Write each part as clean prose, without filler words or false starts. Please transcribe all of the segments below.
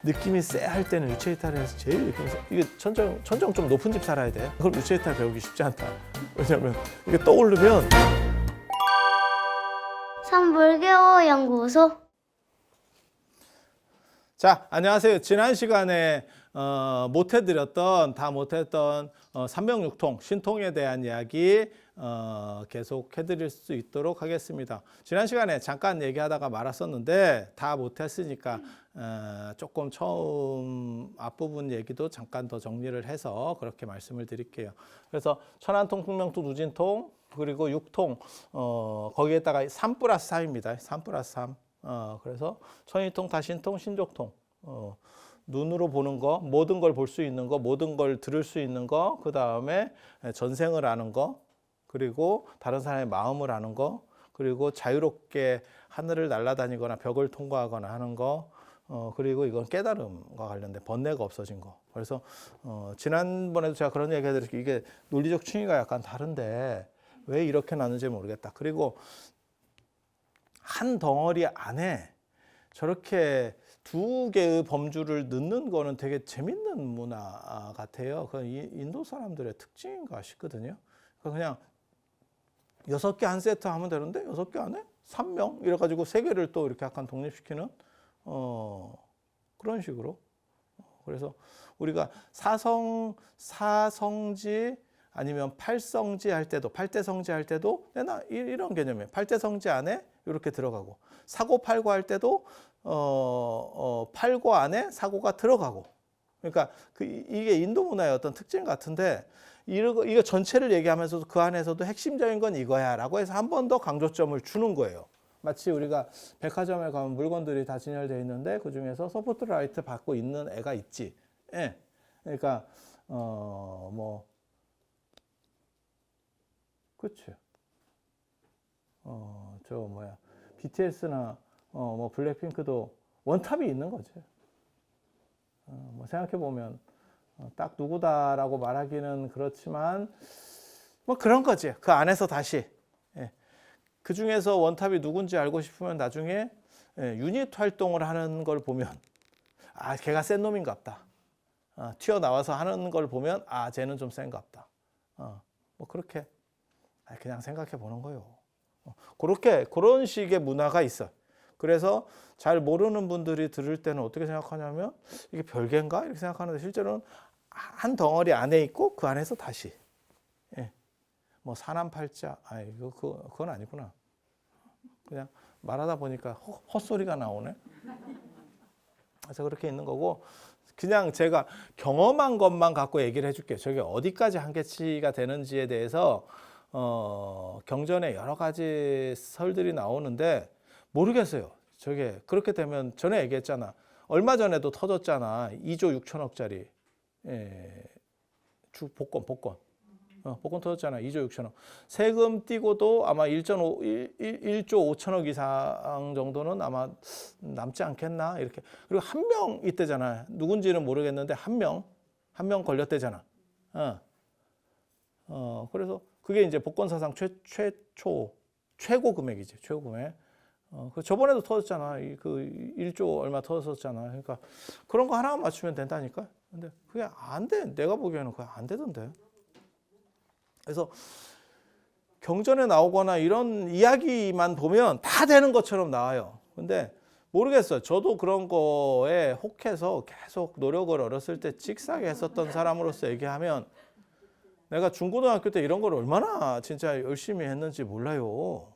느낌이 쎄할 때는 유체이탈에서 제일 느낌이 쎄. 이게 천정 좀 높은 집 살아야 돼. 그럼 유체이탈 배우기 쉽지 않다. 왜냐면 이게 떠오르면. 산불개호 연구소. 자, 안녕하세요. 지난 시간에 못했던 306통, 신통에 대한 이야기 계속 해드릴 수 있도록 하겠습니다. 지난 시간에 잠깐 얘기하다가 말았었는데 다 못했으니까 조금 처음 앞부분 얘기도 잠깐 더 정리를 해서 그렇게 말씀을 드릴게요. 그래서 천안통, 풍명통, 누진통, 그리고 6통, 거기에다가 3+3입니다. 3+3. 그래서 천이통, 다신통, 신족통. 눈으로 보는 거, 모든 걸 볼 수 있는 거, 모든 걸 들을 수 있는 거, 그 다음에 전생을 아는 거, 그리고 다른 사람의 마음을 아는 거, 그리고 자유롭게 하늘을 날아다니거나 벽을 통과하거나 하는 거, 그리고 이건 깨달음과 관련된 번뇌가 없어진 거. 그래서 지난번에도 제가 그런 얘기 해드렸어요. 이게 논리적 층위가 약간 다른데 왜 이렇게 나누는지 모르겠다. 그리고 한 덩어리 안에 저렇게 두 개의 범주를 넣는 거는 되게 재밌는 문화 같아요. 그 인도 사람들의 특징인가 싶거든요. 그냥 6개 한 세트 하면 되는데 6개 안에 3명 이래가지고 3개를 또 이렇게 약간 독립시키는 그런 식으로. 그래서 우리가 사성지 아니면 팔성지 할 때도, 팔대성지 할 때도 이런 개념이에요. 팔대성지 안에 이렇게 들어가고, 사고팔고 할 때도 팔고 안에 사고가 들어가고. 그러니까 이게 인도 문화의 어떤 특징 같은데, 이거 전체를 얘기하면서도 그 안에서도 핵심적인 건 이거야 라고 해서 한 번 더 강조점을 주는 거예요. 마치 우리가 백화점에 가면 물건들이 다 진열되어 있는데 그 중에서 소프트라이트 받고 있는 애가 있지. 예. 그러니까 그렇죠. BTS나 블랙핑크도 원탑이 있는 거죠. 생각해 보면 딱 누구다라고 말하기는 그렇지만 그런 거지. 그 안에서 다시 그 중에서 원탑이 누군지 알고 싶으면 나중에 유닛 활동을 하는 걸 보면 걔가 센 놈인갑다. 튀어나와서 하는 걸 보면 쟤는 좀 센갑다. 그렇게 그냥 생각해 보는 거예요. 그런 식의 문화가 있어. 그래서 잘 모르는 분들이 들을 때는 어떻게 생각하냐면 이게 별개인가 이렇게 생각하는데 실제로는 한 덩어리 안에 있고 그 안에서 다시 사남팔자 그건 아니구나. 그냥 말하다 보니까 헛소리가 나오네. 그래서 그렇게 있는 거고, 그냥 제가 경험한 것만 갖고 얘기를 해줄게요. 저게 어디까지 한계치가 되는지에 대해서 경전에 여러 가지 설들이 나오는데 모르겠어요. 저게 그렇게 되면 전에 얘기했잖아. 얼마 전에도 터졌잖아. 2조 6천억짜리 복권 터졌잖아. 2조 6천억. 세금 띄고도 아마 1조 5천억 이상 정도는 아마 남지 않겠나 이렇게. 그리고 한 명 있대잖아. 누군지는 모르겠는데 한 명 걸렸대잖아. 그래서 그게 이제 복권 사상 최고 금액이지. 최고 금액. 저번에도 터졌잖아. 그 1조 얼마 터졌었잖아. 그러니까 그런 거 하나 맞추면 된다니까. 근데 그게 안 돼. 내가 보기에는 그게 안 되던데. 그래서 경전에 나오거나 이런 이야기만 보면 다 되는 것처럼 나와요. 근데 모르겠어요. 저도 그런 거에 혹해서 계속 노력을 어렸을 때 찍사게 했었던 사람으로서 얘기하면 내가 중고등학교 때 이런 걸 얼마나 진짜 열심히 했는지 몰라요.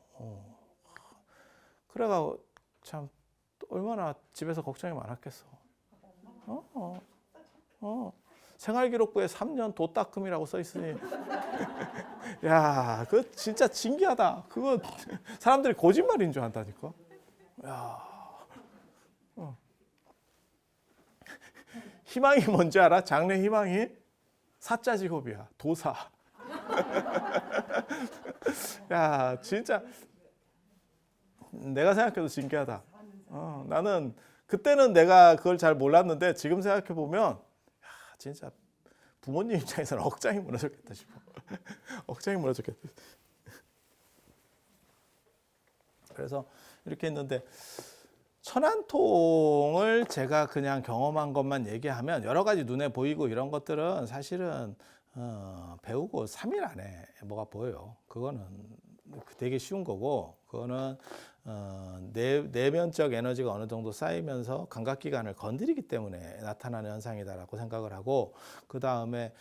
그래가 참 얼마나 집에서 걱정이 많았겠어. 생활기록부에 3년 도딱금이라고 써 있으니 야, 그거 진짜 신기하다. 그거 사람들이 거짓말인 줄 안다니까. 야, 희망이 뭔지 알아? 장래 희망이 사자 직업이야. 도사. 야, 진짜 내가 생각해도 신기하다. 나는 그때는 내가 그걸 잘 몰랐는데 지금 생각해 보면 진짜 부모님 입장에서는 억장이 무너졌겠다 싶어. 억장이 무너졌겠다. 그래서 이렇게 했는데 천안통을 제가 그냥 경험한 것만 얘기하면 여러 가지 눈에 보이고 이런 것들은 사실은 배우고 3일 안에 뭐가 보여요. 그거는 되게 쉬운 거고, 그거는 내면적 에너지가 어느 정도 쌓이면서 감각기관을 건드리기 때문에 나타나는 현상이다라고 생각을 하고, 그 다음에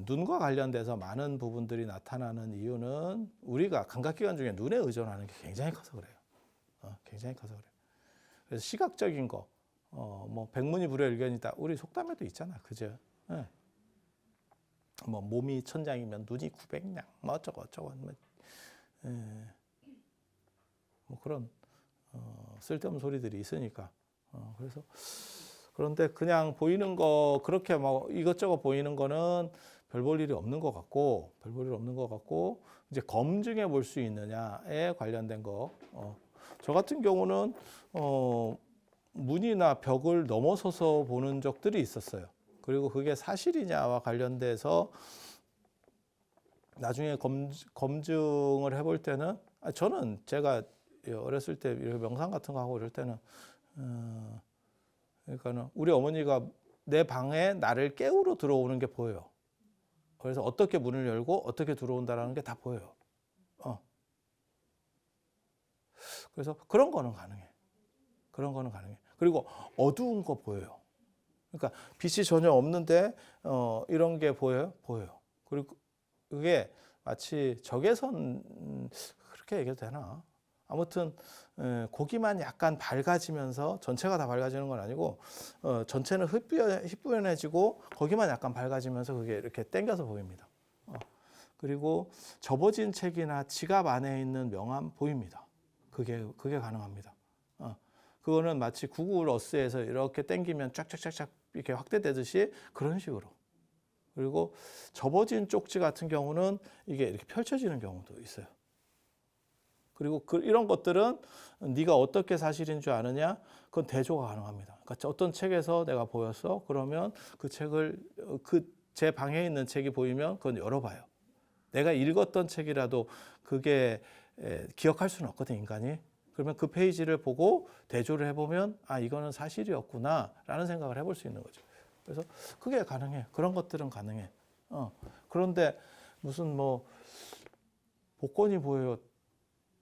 눈과 관련돼서 많은 부분들이 나타나는 이유는 우리가 감각기관 중에 눈에 의존하는 게 굉장히 커서 그래요. 굉장히 커서 그래요. 그래서 시각적인 거, 뭐 백문이 불여일견이다. 우리 속담에도 있잖아, 그죠? 예. 뭐 몸이 천장이면 눈이 900냥, 뭐 어쩌고 어쩌고, 뭐 그런 쓸데없는 소리들이 있으니까. 그래서 그런데 그냥 보이는 거 그렇게 뭐 이것저것 보이는 거는 별 볼 일이 없는 것 같고, 이제 검증해 볼 수 있느냐에 관련된 거. 저 같은 경우는 문이나 벽을 넘어서서 보는 적들이 있었어요. 그리고 그게 사실이냐와 관련돼서 나중에 검증을 해볼 때는, 저는 제가 어렸을 때 이렇게 명상 같은 거 하고 이럴 때는, 그러니까는 우리 어머니가 내 방에 나를 깨우러 들어오는 게 보여요. 그래서 어떻게 문을 열고 어떻게 들어온다라는 게 다 보여요. 그래서 그런 거는 가능해. 그리고 어두운 거 보여요. 그러니까 빛이 전혀 없는데 이런 게 보여요. 그리고 그게 마치 적외선, 그렇게 얘기해도 되나? 아무튼 고기만 약간 밝아지면서 전체가 다 밝아지는 건 아니고 전체는 희뿌연해지고 거기만 약간 밝아지면서 그게 이렇게 땡겨서 보입니다. 그리고 접어진 책이나 지갑 안에 있는 명함 보입니다. 그게 가능합니다. 그거는 마치 구글 어스에서 이렇게 땡기면 쫙쫙쫙쫙 이렇게 확대되듯이 그런 식으로. 그리고 접어진 쪽지 같은 경우는 이게 이렇게 펼쳐지는 경우도 있어요. 그리고 이런 것들은 네가 어떻게 사실인 줄 아느냐? 그건 대조가 가능합니다. 그러니까 어떤 책에서 내가 보였어? 그러면 그 책을, 제 방에 있는 책이 보이면 그건 열어봐요. 내가 읽었던 책이라도 그게 기억할 수는 없거든, 인간이. 그러면 그 페이지를 보고 대조를 해보면 이거는 사실이었구나 라는 생각을 해볼 수 있는 거죠. 그래서 그게 가능해. 그런 것들은 가능해. 그런데 무슨 뭐 복권이 보여요.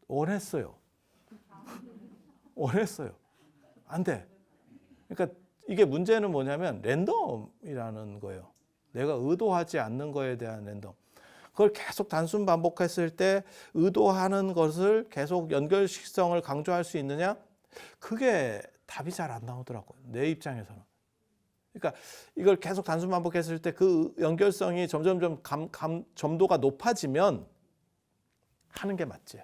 원했어요. 안 돼. 그러니까 이게 문제는 뭐냐면 랜덤이라는 거예요. 내가 의도하지 않는 거에 대한 랜덤. 그걸 계속 단순 반복했을 때 의도하는 것을 계속 연결식성을 강조할 수 있느냐? 그게 답이 잘 안 나오더라고요. 내 입장에서는. 그러니까 이걸 계속 단순 반복했을 때 그 연결성이 점점점 점도가 높아지면 하는 게 맞지.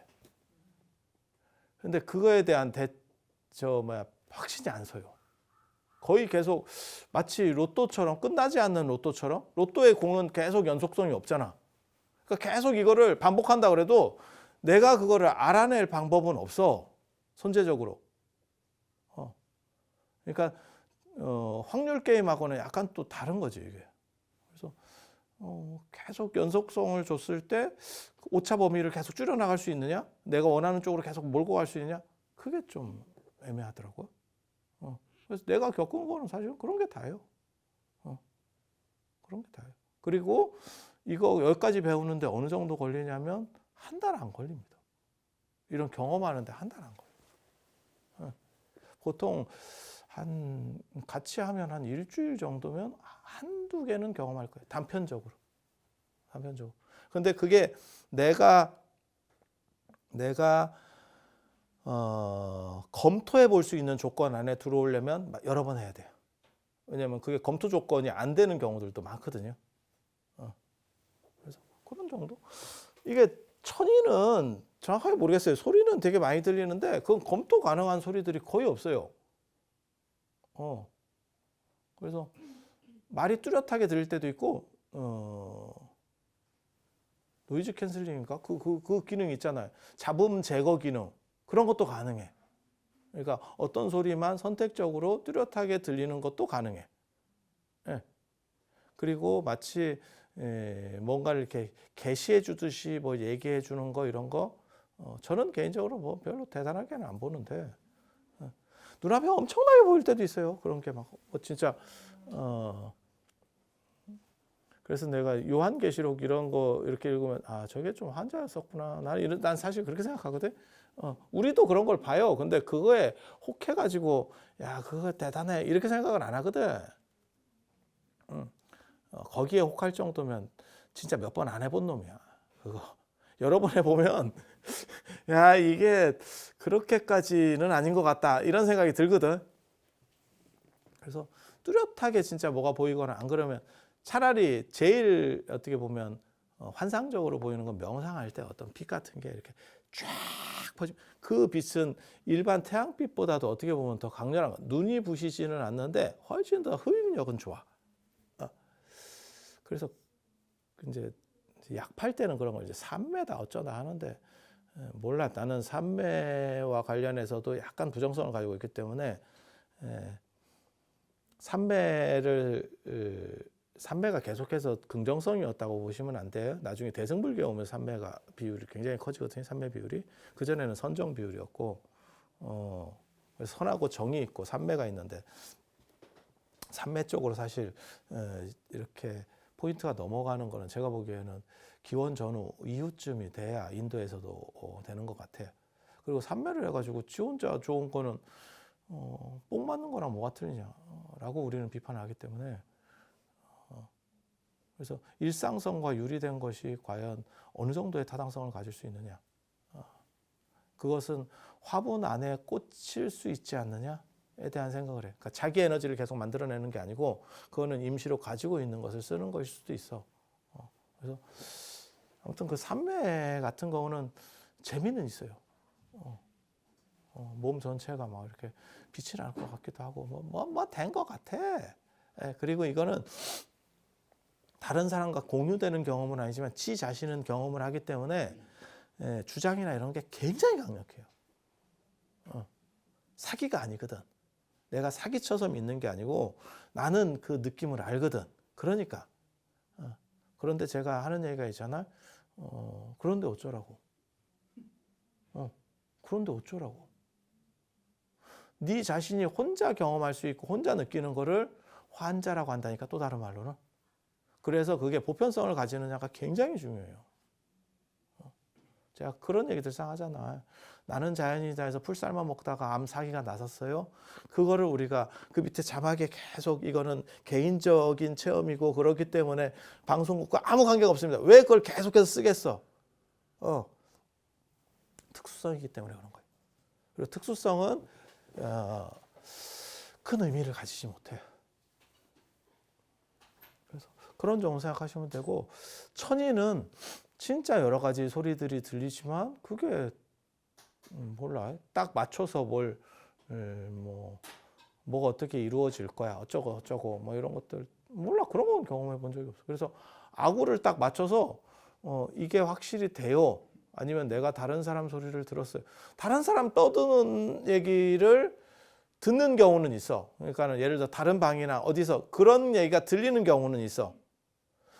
근데 그거에 대한 확신이 안 서요. 거의 계속 마치 로또처럼, 끝나지 않는 로또처럼, 로또의 공은 계속 연속성이 없잖아. 그러니까 계속 이거를 반복한다 그래도 내가 그거를 알아낼 방법은 없어, 선제적으로. 그러니까 확률 게임하고는 약간 또 다른 거지, 이게. 그래서 계속 연속성을 줬을 때 오차 범위를 계속 줄여나갈 수 있느냐? 내가 원하는 쪽으로 계속 몰고 갈 수 있느냐? 그게 좀 애매하더라고요. 그래서 내가 겪은 거는 사실 그런 게 다예요. 그런 게 다예요. 그리고 이거 여기까지 배우는데 어느 정도 걸리냐면 한 달 안 걸립니다. 이런 경험하는데 한 달 안 걸려요. 보통 같이 하면 한 일주일 정도면 한두 개는 경험할 거예요. 단편적으로. 근데 그게 내가 검토해 볼 수 있는 조건 안에 들어오려면 여러 번 해야 돼요. 왜냐하면 그게 검토 조건이 안 되는 경우들도 많거든요. 그래서 그런 정도. 이게 천이는 정확하게 모르겠어요. 소리는 되게 많이 들리는데 그건 검토 가능한 소리들이 거의 없어요. 그래서 말이 뚜렷하게 들릴 때도 있고, 노이즈 캔슬링인가? 그 기능 있잖아요. 잡음 제거 기능. 그런 것도 가능해. 그러니까 어떤 소리만 선택적으로 뚜렷하게 들리는 것도 가능해. 예. 그리고 마치 뭔가를 이렇게 게시해 주듯이 뭐 얘기해 주는 거, 이런 거, 저는 개인적으로 뭐 별로 대단하게는 안 보는데, 눈앞에 엄청나게 보일 때도 있어요. 그런 게 막 진짜 그래서 내가 요한계시록 이런 거 이렇게 읽으면 저게 좀 환자였었구나. 난 사실 그렇게 생각하거든. 우리도 그런 걸 봐요. 근데 그거에 혹해가지고 야 그거 대단해 이렇게 생각은 안 하거든. 거기에 혹할 정도면 진짜 몇 번 안 해본 놈이야. 그거 여러 번 해보면 야 이게 그렇게까지는 아닌 것 같다 이런 생각이 들거든. 그래서 뚜렷하게 진짜 뭐가 보이거나 안 그러면 차라리 제일 어떻게 보면 환상적으로 보이는 건 명상할 때 어떤 빛 같은 게 이렇게 쫙 퍼지. 그 빛은 일반 태양빛보다도 어떻게 보면 더 강렬한 거. 눈이 부시지는 않는데 훨씬 더 흡입력은 좋아. 그래서 이제 약 팔 때는 그런 걸 이제 삼매다 어쩌다 하는데 몰라. 나는 삼매와 관련해서도 약간 부정성을 가지고 있기 때문에 삼매가 계속해서 긍정성이었다고 보시면 안 돼요. 나중에 대승불교에 오면 삼매가 비율이 굉장히 커지거든요. 삼매 비율이. 그전에는 선정 비율이었고 그래서 선하고 정이 있고 삼매가 있는데 삼매 쪽으로 사실 이렇게 포인트가 넘어가는 거는 제가 보기에는 기원 전후 이후쯤이 돼야 인도에서도 되는 것 같아요. 그리고 삼매를 해가지고 지 혼자 좋은 거는 뽕 맞는 거랑 뭐가 틀리냐라고 우리는 비판하기 때문에 그래서 일상성과 유리된 것이 과연 어느 정도의 타당성을 가질 수 있느냐, 그것은 화분 안에 꽂힐 수 있지 않느냐에 대한 생각을 해. 그러니까 자기 에너지를 계속 만들어내는 게 아니고 그거는 임시로 가지고 있는 것을 쓰는 것일 수도 있어. 그래서 아무튼 그 삼매 같은 경우는 재미는 있어요. 몸 전체가 막 이렇게 빛이 날 것 같기도 하고 뭐 된 것 같아. 그리고 이거는 다른 사람과 공유되는 경험은 아니지만 지 자신은 경험을 하기 때문에 주장이나 이런 게 굉장히 강력해요. 사기가 아니거든. 내가 사기쳐서 믿는 게 아니고 나는 그 느낌을 알거든. 그러니까 그런데 제가 하는 얘기가 있잖아. 그런데 어쩌라고. 그런데 어쩌라고. 네 자신이 혼자 경험할 수 있고 혼자 느끼는 거를 환자라고 한다니까, 또 다른 말로는. 그래서 그게 보편성을 가지느냐가 굉장히 중요해요. 제가 그런 얘기들 상 하잖아. 나는 자연이다 해서 풀 삶아 먹다가 암 사기가 나섰어요. 그거를 우리가 그 밑에 자막에 계속 이거는 개인적인 체험이고 그렇기 때문에 방송국과 아무 관계가 없습니다. 왜 그걸 계속해서 쓰겠어? 특수성이기 때문에 그런 거예요. 그리고 특수성은 큰 의미를 가지지 못해요. 그래서 그런 정도 생각하시면 되고, 천이는 진짜 여러 가지 소리들이 들리지만 그게 몰라. 딱 맞춰서 뭐가 어떻게 이루어질 거야. 어쩌고 뭐 이런 것들 몰라. 그런 건 경험해 본 적이 없어. 그래서 아구를 딱 맞춰서 이게 확실히 돼요. 아니면 내가 다른 사람 소리를 들었어요. 다른 사람 떠드는 얘기를 듣는 경우는 있어. 그러니까 예를 들어 다른 방이나 어디서 그런 얘기가 들리는 경우는 있어.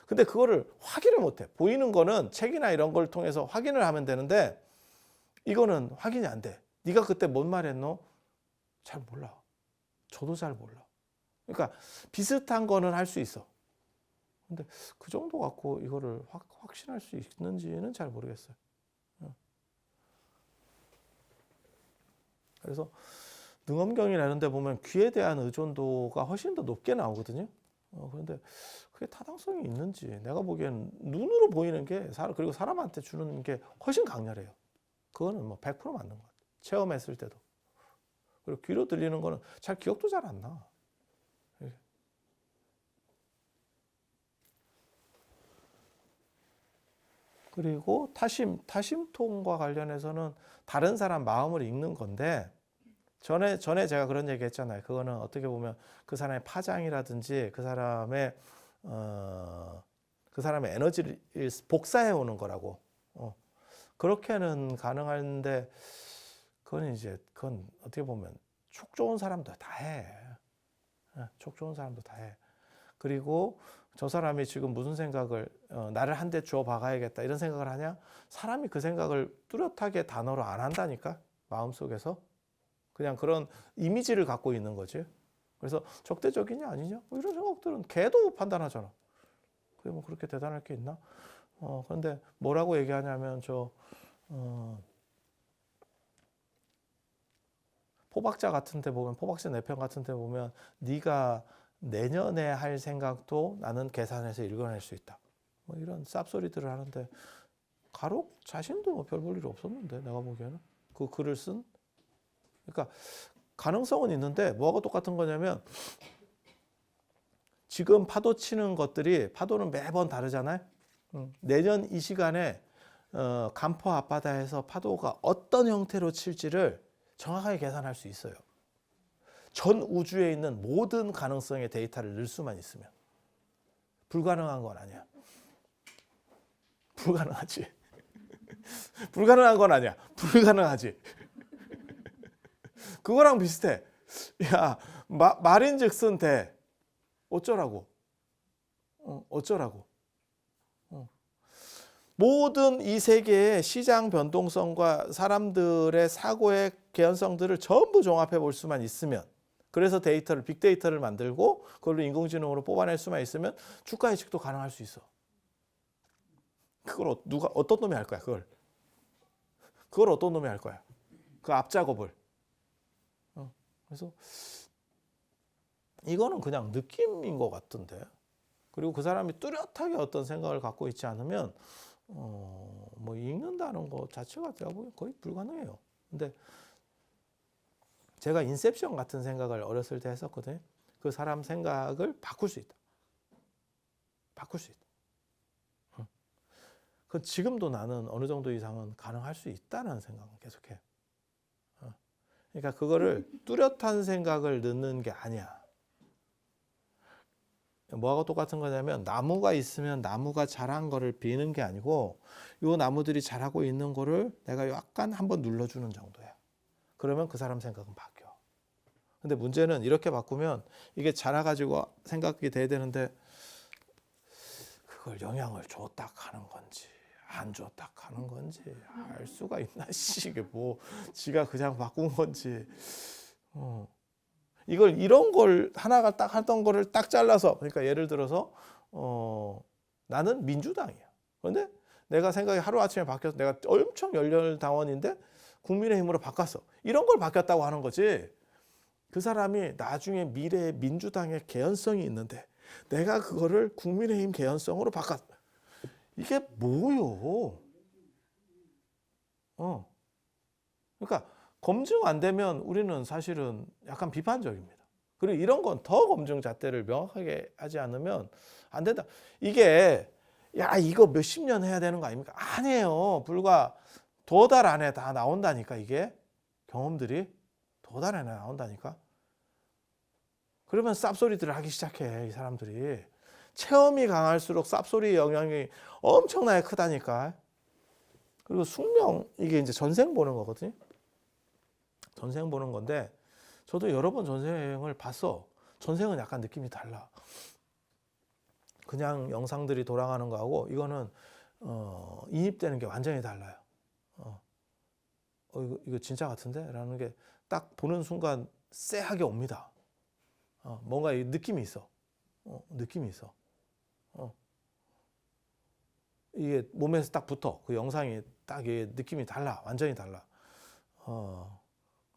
근데 그거를 확인을 못해. 보이는 거는 책이나 이런 걸 통해서 확인을 하면 되는데 이거는 확인이 안 돼. 네가 그때 뭔 말했노? 잘 몰라. 저도 잘 몰라. 그러니까 비슷한 거는 할 수 있어. 근데 그 정도 갖고 이거를 확신할 수 있는지는 잘 모르겠어요. 그래서 능엄경이나 이런 데 보면 귀에 대한 의존도가 훨씬 더 높게 나오거든요. 그런데 그게 타당성이 있는지 내가 보기엔 눈으로 보이는 게 그리고 사람한테 주는 게 훨씬 강렬해요. 그거는 뭐 100% 맞는 것 같아요. 체험했을 때도. 그리고 귀로 들리는 거는 기억도 잘 안 나. 그리고 타심통과 관련해서는 다른 사람 마음을 읽는 건데, 전에 제가 그런 얘기 했잖아요. 그거는 어떻게 보면 그 사람의 파장이라든지 그 사람의 에너지를 복사해 오는 거라고. 그렇게는 가능한데 그건 어떻게 보면 촉 좋은 사람도 다 해. 촉 좋은 사람도 다 해. 그리고 저 사람이 지금 무슨 생각을 나를 한 대 주워 박아야겠다 이런 생각을 하냐? 사람이 그 생각을 뚜렷하게 단어로 안 한다니까, 마음속에서. 그냥 그런 이미지를 갖고 있는 거지. 그래서 적대적이냐 아니냐 뭐 이런 생각들은 걔도 판단하잖아. 그게 뭐 그렇게 대단할 게 있나? 그런데 뭐라고 얘기하냐면 포박자 같은 데 보면, 포박자 내 편 같은 데 보면 네가 내년에 할 생각도 나는 계산해서 읽어낼 수 있다. 뭐 이런 쌉소리들을 하는데 가록 자신도 뭐 별 볼 일 없었는데 내가 보기에는 그 글을 쓴. 그러니까 가능성은 있는데 뭐가 똑같은 거냐면 지금 파도 치는 것들이 파도는 매번 다르잖아요. 내년 이 시간에 간포 앞바다에서 파도가 어떤 형태로 칠지를 정확하게 계산할 수 있어요. 전 우주에 있는 모든 가능성의 데이터를 넣을 수만 있으면. 불가능한 건 아니야. 불가능하지. 불가능한 건 아니야. 불가능하지. 그거랑 비슷해. 야, 말인즉슨 대. 어쩌라고. 어쩌라고. 모든 이 세계의 시장 변동성과 사람들의 사고의 개연성들을 전부 종합해 볼 수만 있으면, 그래서 데이터를, 빅데이터를 만들고 그걸로 인공지능으로 뽑아낼 수만 있으면 주가 예측도 가능할 수 있어. 그걸 어떤 놈이 할 거야, 그걸 어떤 놈이 할 거야. 그 앞작업을. 그래서 이거는 그냥 느낌인 것 같은데. 그리고 그 사람이 뚜렷하게 어떤 생각을 갖고 있지 않으면 뭐 읽는다는 것 자체가 제가 보기엔 거의 불가능해요. 근데 제가 인셉션 같은 생각을 어렸을 때 했었거든요. 그 사람 생각을 바꿀 수 있다. 바꿀 수 있다. 그 지금도 나는 어느 정도 이상은 가능할 수 있다는 생각은 계속해. 그러니까 그거를 뚜렷한 생각을 넣는 게 아니야. 뭐하고 똑같은 거냐면 나무가 있으면 나무가 자란 거를 비는 게 아니고 요 나무들이 자라고 있는 거를 내가 약간 한번 눌러주는 정도야. 그러면 그 사람 생각은 바뀌어. 근데 문제는 이렇게 바꾸면 이게 자라가지고 생각이 돼야 되는데 그걸 영향을 줬다 하는 건지 안 줬다 하는 건지 알 수가 있나 씨. 이게 뭐 지가 그냥 바꾼 건지. 이걸 이런 걸 하나가 딱 하던 거를 딱 잘라서, 그러니까 예를 들어서 나는 민주당이야. 그런데 내가 생각이 하루아침에 바뀌어서 내가 엄청 열렬 당원인데 국민의힘으로 바꿨어. 이런 걸 바뀌었다고 하는 거지. 그 사람이 나중에 미래의 민주당의 개연성이 있는데 내가 그거를 국민의힘 개연성으로 바꿨어. 이게 뭐요? 그러니까 검증 안 되면 우리는 사실은 약간 비판적입니다. 그리고 이런 건 더 검증 잣대를 명확하게 하지 않으면 안 된다. 이게 야 이거 몇십 년 해야 되는 거 아닙니까? 아니에요. 불과 2달 안에 다 나온다니까. 이게 경험들이 2달 안에 나온다니까. 그러면 쌉소리들을 하기 시작해. 이 사람들이. 체험이 강할수록 쌉소리 영향이 엄청나게 크다니까. 그리고 숙명, 이게 이제 전생 보는 거거든요. 전생 보는 건데 저도 여러 번 전생을 봤어. 전생은 약간 느낌이 달라. 그냥 영상들이 돌아가는 거하고 이거는 인입되는 게 완전히 달라요. 이거 진짜 같은데? 라는 게 딱 보는 순간 쎄하게 옵니다. 뭔가 이 느낌이 있어. 느낌이 있어. 이게 몸에서 딱 붙어. 그 영상이 딱 이게 느낌이 달라. 완전히 달라.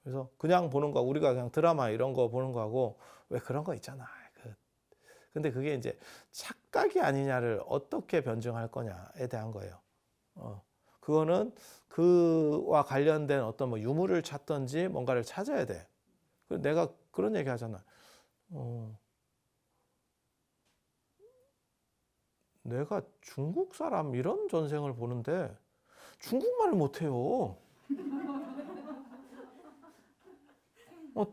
그래서 그냥 보는 거, 우리가 그냥 드라마 이런 거 보는 거하고 왜 그런 거 있잖아. 근데 그게 이제 착각이 아니냐를 어떻게 변증할 거냐에 대한 거예요. 그거는 그와 관련된 어떤 뭐 유물을 찾든지 뭔가를 찾아야 돼. 내가 그런 얘기 하잖아. 내가 중국 사람 이런 전생을 보는데 중국말을 못해요.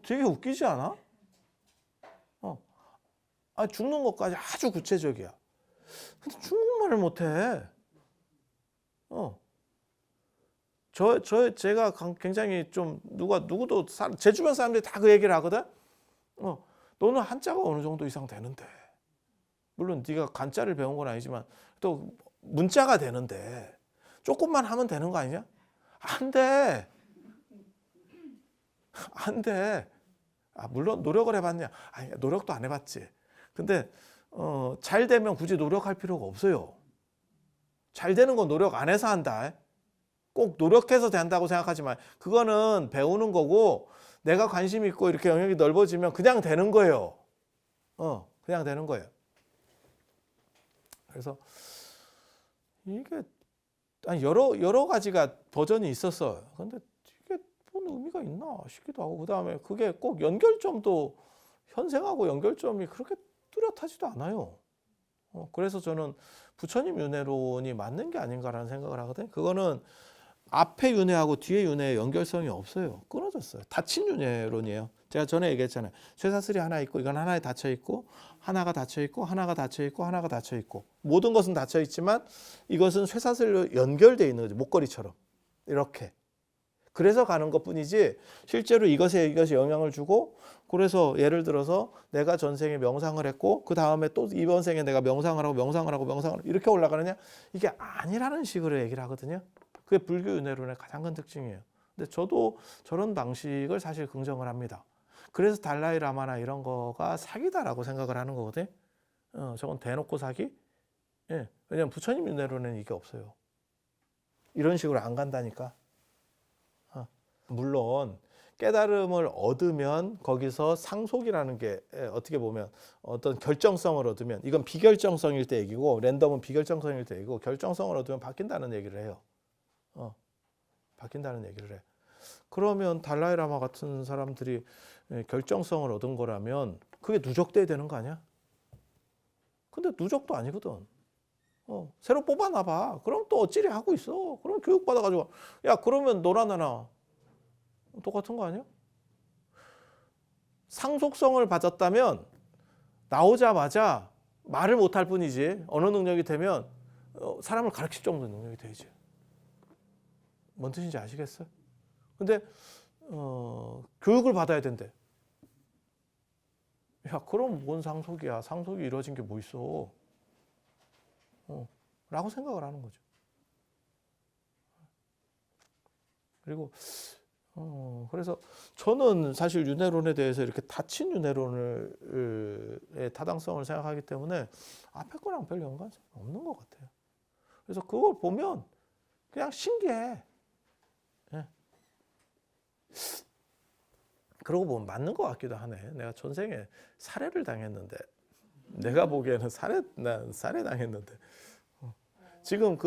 되게 웃기지 않아? 죽는 것까지 아주 구체적이야. 근데 중국말을 못해. 제가 굉장히 좀 누구도 제 주변 사람들이 다 그 얘기를 하거든. 너는 한자가 어느 정도 이상 되는데, 물론 네가 간자를 배운 건 아니지만 또 문자가 되는데 조금만 하면 되는 거 아니냐? 안 돼. 안 돼. 물론 노력을 해봤냐? 아니, 노력도 안 해봤지. 근데 잘 되면 굳이 노력할 필요가 없어요. 잘 되는 건 노력 안 해서 한다. 꼭 노력해서 된다고 생각하지 마. 그거는 배우는 거고 내가 관심 있고 이렇게 영역이 넓어지면 그냥 되는 거예요. 그냥 되는 거예요. 그래서 이게 여러 가지가 버전이 있었어요. 근데 이게 뭔 의미가 있나 싶기도 하고, 그다음에 그게 꼭 연결점도 현생하고 연결점이 그렇게 뚜렷하지도 않아요. 그래서 저는 부처님 윤회론이 맞는 게 아닌가라는 생각을 하거든요. 그거는 앞에 윤회하고 뒤에 윤회의 연결성이 없어요. 끊어졌어요. 닫힌 윤회론이에요. 제가 전에 얘기했잖아요. 쇠사슬이 하나 있고 이건 하나에 닫혀 있고 하나가 닫혀 있고 하나가 닫혀 있고 하나가 닫혀 있고 모든 것은 닫혀 있지만 이것은 쇠사슬로 연결되어 있는 거죠. 목걸이처럼 이렇게. 그래서 가는 것뿐이지 실제로 이것이 영향을 주고, 그래서 예를 들어서 내가 전생에 명상을 했고 그 다음에 또 이번 생에 내가 명상을 하고 이렇게 올라가느냐, 이게 아니라는 식으로 얘기를 하거든요. 그게 불교 윤회론의 가장 큰 특징이에요. 근데 저도 저런 방식을 사실 긍정을 합니다. 그래서 달라이 라마나 이런 거가 사기다라고 생각을 하는 거거든요. 저건 대놓고 사기? 예. 왜냐면 부처님 윤회론에는 이게 없어요. 이런 식으로 안 간다니까. 물론 깨달음을 얻으면 거기서 상속이라는 게 어떻게 보면 어떤 결정성을 얻으면, 이건 비결정성일 때 얘기고 랜덤은 비결정성일 때 얘기고, 결정성을 얻으면 바뀐다는 얘기를 해요. 바뀐다는 얘기를 해. 그러면 달라이 라마 같은 사람들이 결정성을 얻은 거라면 그게 누적돼야 되는 거 아니야? 근데 누적도 아니거든. 새로 뽑아놔봐. 그럼 또 어찌리 하고 있어. 그럼 교육받아가지고 야 그러면 너나 나나 똑같은 거 아니야? 상속성을 받았다면 나오자마자 말을 못할 뿐이지 어느 능력이 되면 사람을 가르칠 정도의 능력이 되지. 뭔 뜻인지 아시겠어요? 근데 교육을 받아야 된대. 야 그럼 뭔 상속이야. 상속이 이루어진 게 뭐 있어. 라고 생각을 하는 거죠. 그리고 그래서 저는 사실 윤회론에 대해서 이렇게 닫힌 윤회론의 타당성을 생각하기 때문에 앞에 거랑 별 연관성이 없는 것 같아요. 그래서 그걸 보면 그냥 신기해. 예. 그러고 보면 맞는 것 같기도 하네. 내가 전생에 살해를 당했는데, 내가 보기에는 난 살해 당했는데, 지금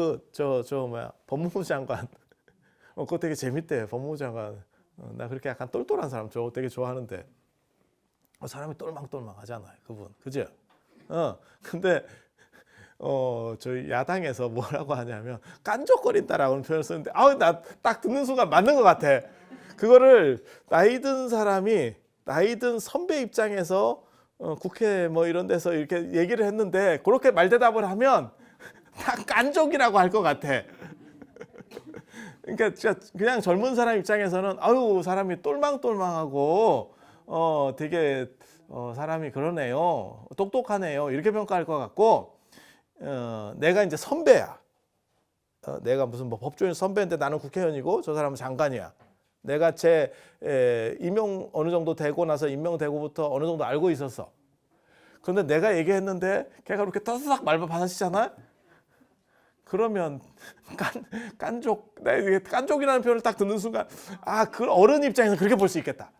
법무부 장관, 그거 되게 재밌대. 법무부 장관. 나 그렇게 약간 똘똘한 사람 되게 좋아하는데, 사람이 똘망똘망 하잖아요. 그분. 그죠? 근데, 저희 야당에서 뭐라고 하냐면, 깐족거린다라고 표현을 쓰는데, 나 딱 듣는 순간 맞는 것 같아. 그거를 나이 든 선배 입장에서 국회 뭐 이런 데서 이렇게 얘기를 했는데, 그렇게 말대답을 하면 다 깐족이라고 할 것 같아. 그러니까 그냥 젊은 사람 입장에서는 사람이 똘망똘망하고 되게 사람이 그러네요. 똑똑하네요. 이렇게 평가할 것 같고, 내가 이제 선배야. 내가 무슨 뭐 법조인 선배인데 나는 국회의원이고 저 사람은 장관이야. 내가 임명 어느 정도 되고 나서 임명되고부터 어느 정도 알고 있었어. 그런데 내가 얘기했는데 걔가 그렇게 따스닥 말만 받아치잖아. 그러면 깐족이라는 표현을 딱 듣는 순간 그 어른 입장에서 그렇게 볼 수 있겠다.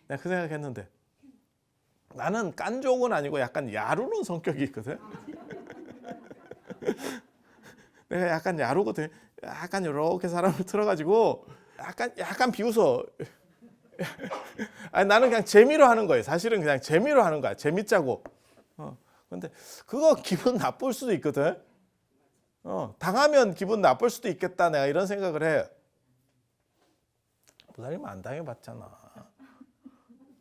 내가 그 생각했는데, 나는 깐족은 아니고 약간 야루는 성격이 있거든. 내가 약간 야루거든. 약간 이렇게 사람을 틀어가지고 약간 비웃어. 나는 그냥 재미로 하는 거예요. 사실은 그냥 재미로 하는 거야. 재밌자고. 근데 그거 기분 나쁠 수도 있거든. 당하면 기분 나쁠 수도 있겠다. 내가 이런 생각을 해. 부사님 안 당해봤잖아.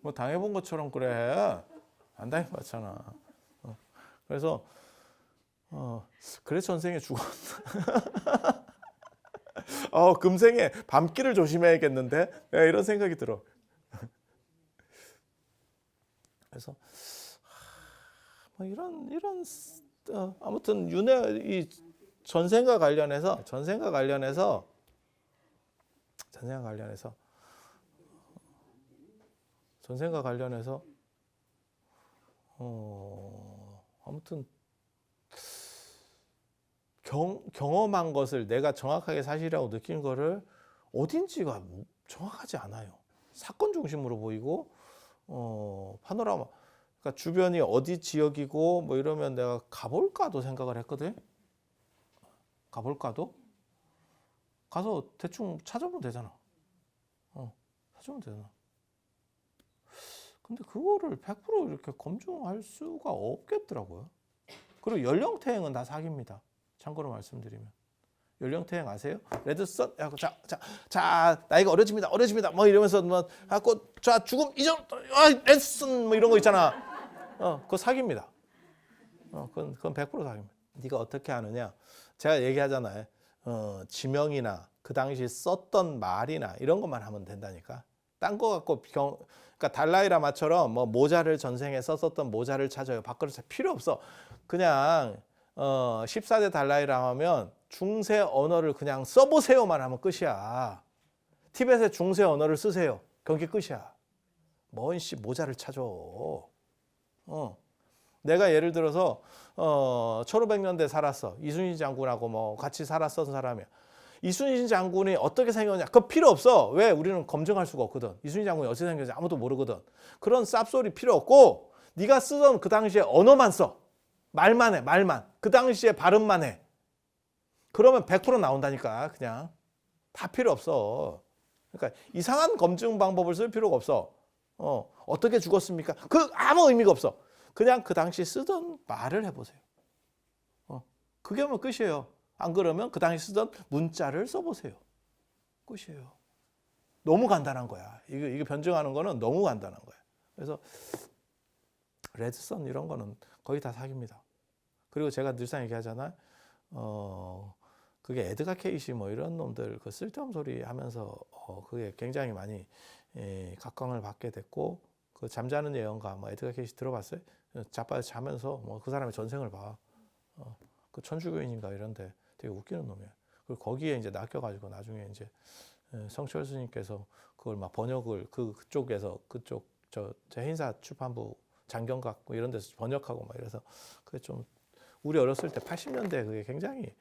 뭐 당해본 것처럼 그래. 안 당해봤잖아. 그래서 그래서 전생에 죽었나. 금생에 밤길을 조심해야겠는데, 이런 생각이 들어. 그래서 뭐 이런 아무튼 이 전생과 관련해서 전생과 관련해서 아무튼 경험한 것을 내가 정확하게 사실이라고 느낀 거를 어딘지가 정확하지 않아요. 사건 중심으로 보이고 파노라마, 그러니까 주변이 어디 지역이고 뭐 이러면 내가 가볼까도 생각을 했거든. 가볼까도? 가서 대충 찾아보면 되잖아. 찾아보면 되잖아. 근데 그거를 100% 이렇게 검증할 수가 없겠더라고요. 그리고 연령대행은 다 사기입니다. 참고로 말씀드리면. 연령대행 아세요? 레드선, 야, 자, 나이가 어려집니다. 뭐 이러면서 뭐, 자, 죽음 이전, 레드선 뭐 이런 거 있잖아. 그거 사기입니다. 그건 100% 사기입니다. 네가 어떻게 하느냐? 제가 얘기하잖아요. 지명이나 그 당시 썼던 말이나 이런 것만 하면 된다니까. 딴 거 갖고 그러니까 달라이라마처럼 뭐 모자를 전생에 썼었던 모자를 찾아요. 밖으로 필요 없어. 그냥 14대 달라이라 하면 중세 언어를 그냥 써보세요만 하면 끝이야. 티벳의 중세 언어를 쓰세요. 경기 끝이야. 뭔 모자를 찾아. 내가 예를 들어서 1500년대 살았어. 이순신 장군하고 뭐 같이 살았던 사람이야. 이순신 장군이 어떻게 생겼냐? 그거 필요 없어. 왜? 우리는 검증할 수가 없거든. 이순신 장군이 어떻게 생겼는지 아무도 모르거든. 그런 쌉소리 필요 없고 네가 쓰던 그 당시에 언어만 써. 말만 해. 말만. 그 당시에 발음만 해. 그러면 100% 나온다니까. 그냥. 다 필요 없어. 그러니까 이상한 검증 방법을 쓸 필요가 없어. 어떻게 죽었습니까? 그 아무 의미가 없어. 그냥 그 당시 쓰던 말을 해보세요. 그게 뭐 끝이에요. 안 그러면 그 당시 쓰던 문자를 써보세요. 끝이에요. 너무 간단한 거야. 이거 변증하는 거는 너무 간단한 거야. 그래서 레드선 이런 거는 거의 다 사기입니다. 그리고 제가 늘상 얘기하잖아요. 그게 에드가 케이시 뭐 이런 놈들 그 쓸데없는 소리 하면서 그게 굉장히 많이 각광을 받게 됐고, 그 잠자는 예언가 뭐 에드가 케이시 들어봤어요? 자빠져 자면서 뭐 그 사람의 전생을 봐. 그 천주교인인가 이런데 되게 웃기는 놈이야. 그리고 거기에 이제 낚여가지고 나중에 이제 성철 스님께서 그걸 막 번역을 그쪽에서 그쪽 저 해인사 출판부 장경각 뭐 이런 데서 번역하고 막 이래서 그게 좀 우리 어렸을 때 80년대 그게 굉장히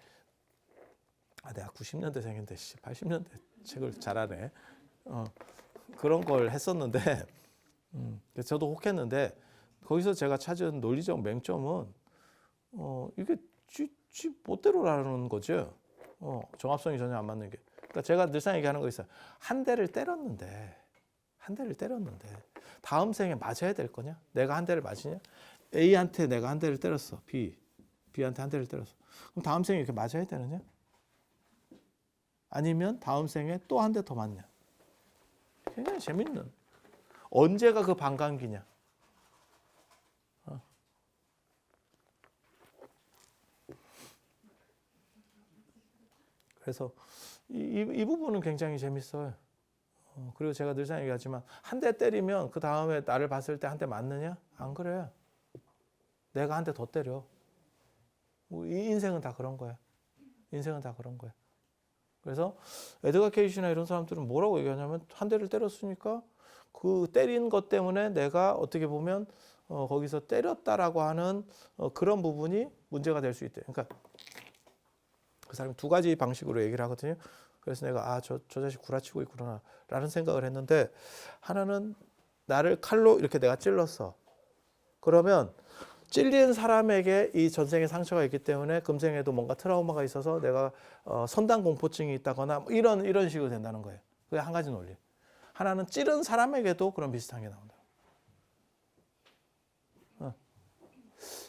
내가 90년대생인데 80년대 책을 잘하네. 그런 걸 했었는데 저도 혹했는데 거기서 제가 찾은 논리적 맹점은 이게 지 멋대로라는 거죠. 정합성이 전혀 안 맞는 게. 그러니까 제가 늘상 얘기하는 거 있어요. 한 대를 때렸는데 다음 생에 맞아야 될 거냐? 내가 한 대를 맞으냐? A한테 내가 한 대를 때렸어. B한테 한 대를 때렸어. 그럼 다음 생에 이렇게 맞아야 되느냐? 아니면 다음 생에 또 한 대 더 맞냐? 굉장히 재밌는. 언제가 그 반감기냐? 그래서 이 부분은 굉장히 재밌어요. 그리고 제가 늘상 얘기하지만 한 대 때리면 그 다음에 나를 봤을 때 한 대 맞느냐? 안 그래. 내가 한 대 더 때려. 이 인생은 다 그런 거야. 인생은 다 그런 거야. 그래서 에드가 케이시나 이런 사람들은 뭐라고 얘기하냐면 한 대를 때렸으니까 그 때린 것 때문에 내가 어떻게 보면 거기서 때렸다라고 하는 그런 부분이 문제가 될 수 있대. 그러니까 그 사람이 두 가지 방식으로 얘기를 하거든요. 그래서 내가 저 자식 구라치고 있구나 라는 생각을 했는데, 하나는 나를 칼로 이렇게 내가 찔렀어. 그러면 찔린 사람에게 이 전생에 상처가 있기 때문에 금생에도 뭔가 트라우마가 있어서 내가 선당 공포증이 있다거나 뭐 이런 식으로 된다는 거예요. 그게 한 가지 논리. 하나는 찌른 사람에게도 그런 비슷한 게 나온다.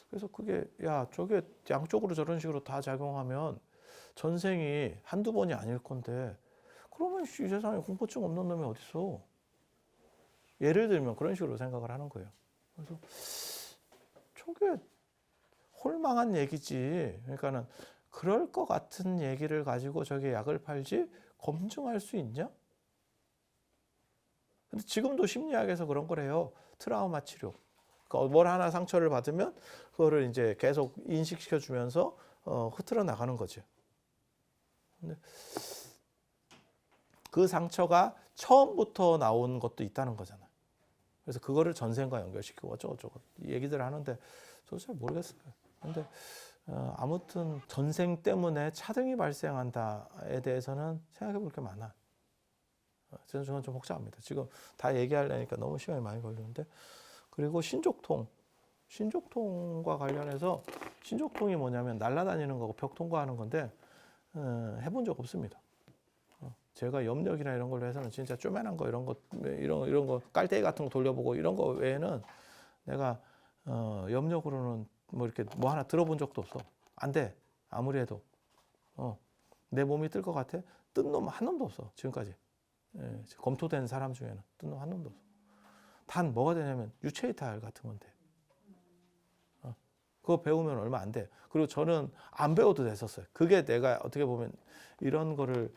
그래서 그게 저게 양쪽으로 저런 식으로 다 작용하면 전생이 한두 번이 아닐 건데, 그러면 이 세상에 공포증 없는 놈이 어딨어? 예를 들면 그런 식으로 생각을 하는 거예요. 그래서 저게 홀망한 얘기지. 그러니까는 그럴 것 같은 얘기를 가지고 저게 약을 팔지 검증할 수 있냐? 근데 지금도 심리학에서 그런 걸 해요. 트라우마 치료. 그러니까 뭘 하나 상처를 받으면 그거를 이제 계속 인식시켜 주면서 흐트러 나가는 거죠. 근데 그 상처가 처음부터 나온 것도 있다는 거잖아요. 그래서 그거를 전생과 연결시키고 어쩌고저쩌고 이 얘기들을 하는데 저도 잘 모르겠어요. 근데 아무튼 전생 때문에 차등이 발생한다에 대해서는 생각해 볼 게 많아. 저는 좀 복잡합니다. 지금 다 얘기하려니까 너무 시간이 많이 걸리는데. 그리고 신족통과 관련해서 신족통이 뭐냐면 날아다니는 거고 벽 통과하는 건데 해본 적 없습니다. 제가 염력이나 이런 걸로 해서는 진짜 쪼매난 거 이런 거 깔때기 같은 거 돌려보고 이런 거 외에는 내가 염력으로는 뭐 이렇게 뭐 하나 들어본 적도 없어. 안 돼. 아무리 해도 내 몸이 뜰 것 같아? 뜬 놈 한 놈도 없어. 지금까지. 검토된 사람 중에는 뜬 놈 한 놈도 없어. 단 뭐가 되냐면 유체이탈 같은 건데. 그거 배우면 얼마 안 돼. 그리고 저는 안 배워도 됐었어요. 그게 내가 어떻게 보면 이런 거를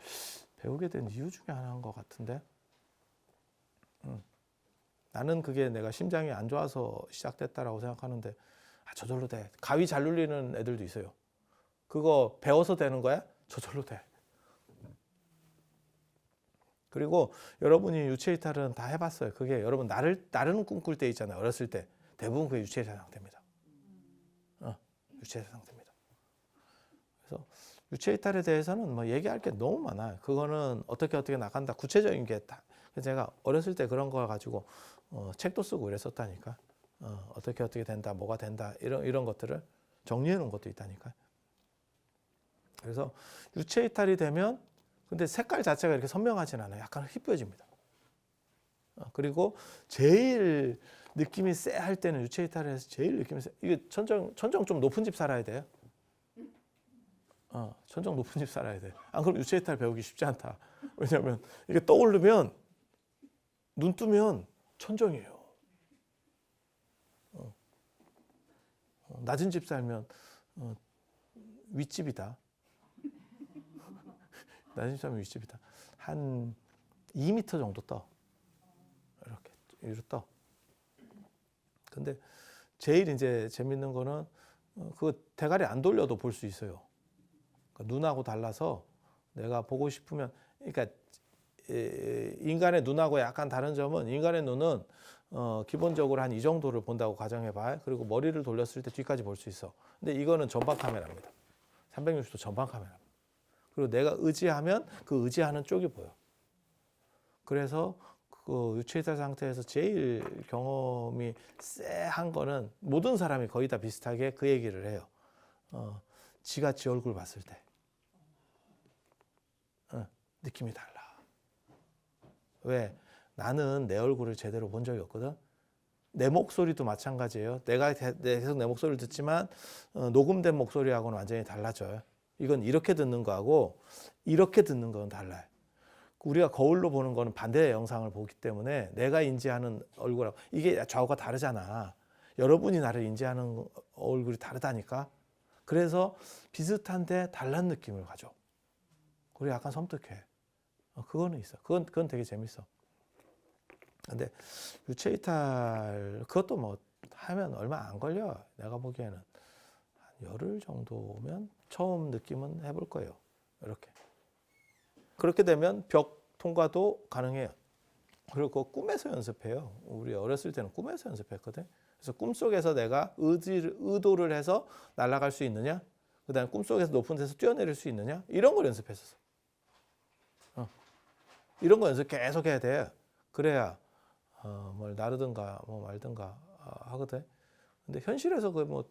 배우게 된 이유 중에 하나인 것 같은데. 나는 그게 내가 심장이 안 좋아서 시작됐다라고 생각하는데 저절로 돼. 가위 잘 눌리는 애들도 있어요. 그거 배워서 되는 거야? 저절로 돼. 그리고 여러분이 유체이탈은 다 해봤어요. 그게 여러분 나르는 꿈꿀 때 있잖아요. 어렸을 때 대부분 그게 유체이탈 상태입니다. 유체이탈 상태입니다. 그래서 유체이탈에 대해서는 뭐 얘기할 게 너무 많아요. 그거는 어떻게 나간다. 구체적인 게 다. 그래서 제가 어렸을 때 그런 거 가지고 책도 쓰고 이랬었다니까. 어떻게 된다, 뭐가 된다 이런 것들을 정리해 놓은 것도 있다니까. 그래서 유체이탈이 되면 근데 색깔 자체가 이렇게 선명하진 않아요. 약간 희뿌해집니다. 그리고 제일 느낌이 쎄할 때는 유체이탈에서 제일 느낌이 쎄. 이게 천정 좀 높은 집 살아야 돼요. 천정 높은 집 살아야 돼. 안 그럼 유체이탈 배우기 쉽지 않다. 왜냐하면 이게 떠오르면 눈 뜨면 천정이에요. 낮은 집 살면 윗집이다. 낮은 집 살면 윗집이다. 한 2m 정도 떠. 이렇게 위로 떠. 근데 제일 이제 재밌는 거는 그거 대가리 안 돌려도 볼 수 있어요. 그러니까 눈하고 달라서 내가 보고 싶으면 그러니까 인간의 눈하고 약간 다른 점은 인간의 눈은 기본적으로 한 이 정도를 본다고 가정해봐. 그리고 머리를 돌렸을 때 뒤까지 볼 수 있어. 근데 이거는 전방 카메라입니다. 360도 전방 카메라. 그리고 내가 의지하면 그 의지하는 쪽이 보여. 그래서 그 유체이탈 상태에서 제일 경험이 쎄한 거는 모든 사람이 거의 다 비슷하게 그 얘기를 해요. 지가 지 얼굴 봤을 때 느낌이 달라. 왜? 나는 내 얼굴을 제대로 본 적이 없거든. 내 목소리도 마찬가지예요. 내가 계속 내 목소리를 듣지만 녹음된 목소리하고는 완전히 달라져요. 이건 이렇게 듣는 거하고 이렇게 듣는 건 달라요. 우리가 거울로 보는 거는 반대의 영상을 보기 때문에 내가 인지하는 얼굴하고 이게 좌우가 다르잖아. 여러분이 나를 인지하는 얼굴이 다르다니까. 그래서 비슷한데 달란 느낌을 가져. 우리 약간 섬뜩해. 그거는 있어. 그건 되게 재밌어. 근데 유체이탈 그것도 뭐 하면 얼마 안 걸려. 내가 보기에는 한 열흘 정도면 처음 느낌은 해볼 거예요. 이렇게. 그렇게 되면 벽 통과도 가능해요. 그리고 꿈에서 연습해요. 우리 어렸을 때는 꿈에서 연습했거든. 그래서 꿈속에서 내가 의도를 해서 날아갈 수 있느냐, 그다음에 꿈속에서 높은 데서 뛰어내릴 수 있느냐, 이런 걸 연습했었어. 이런 거 연습 계속 해야 돼. 그래야 뭘 나르든가 뭐 말든가 하거든. 근데 현실에서 그 뭐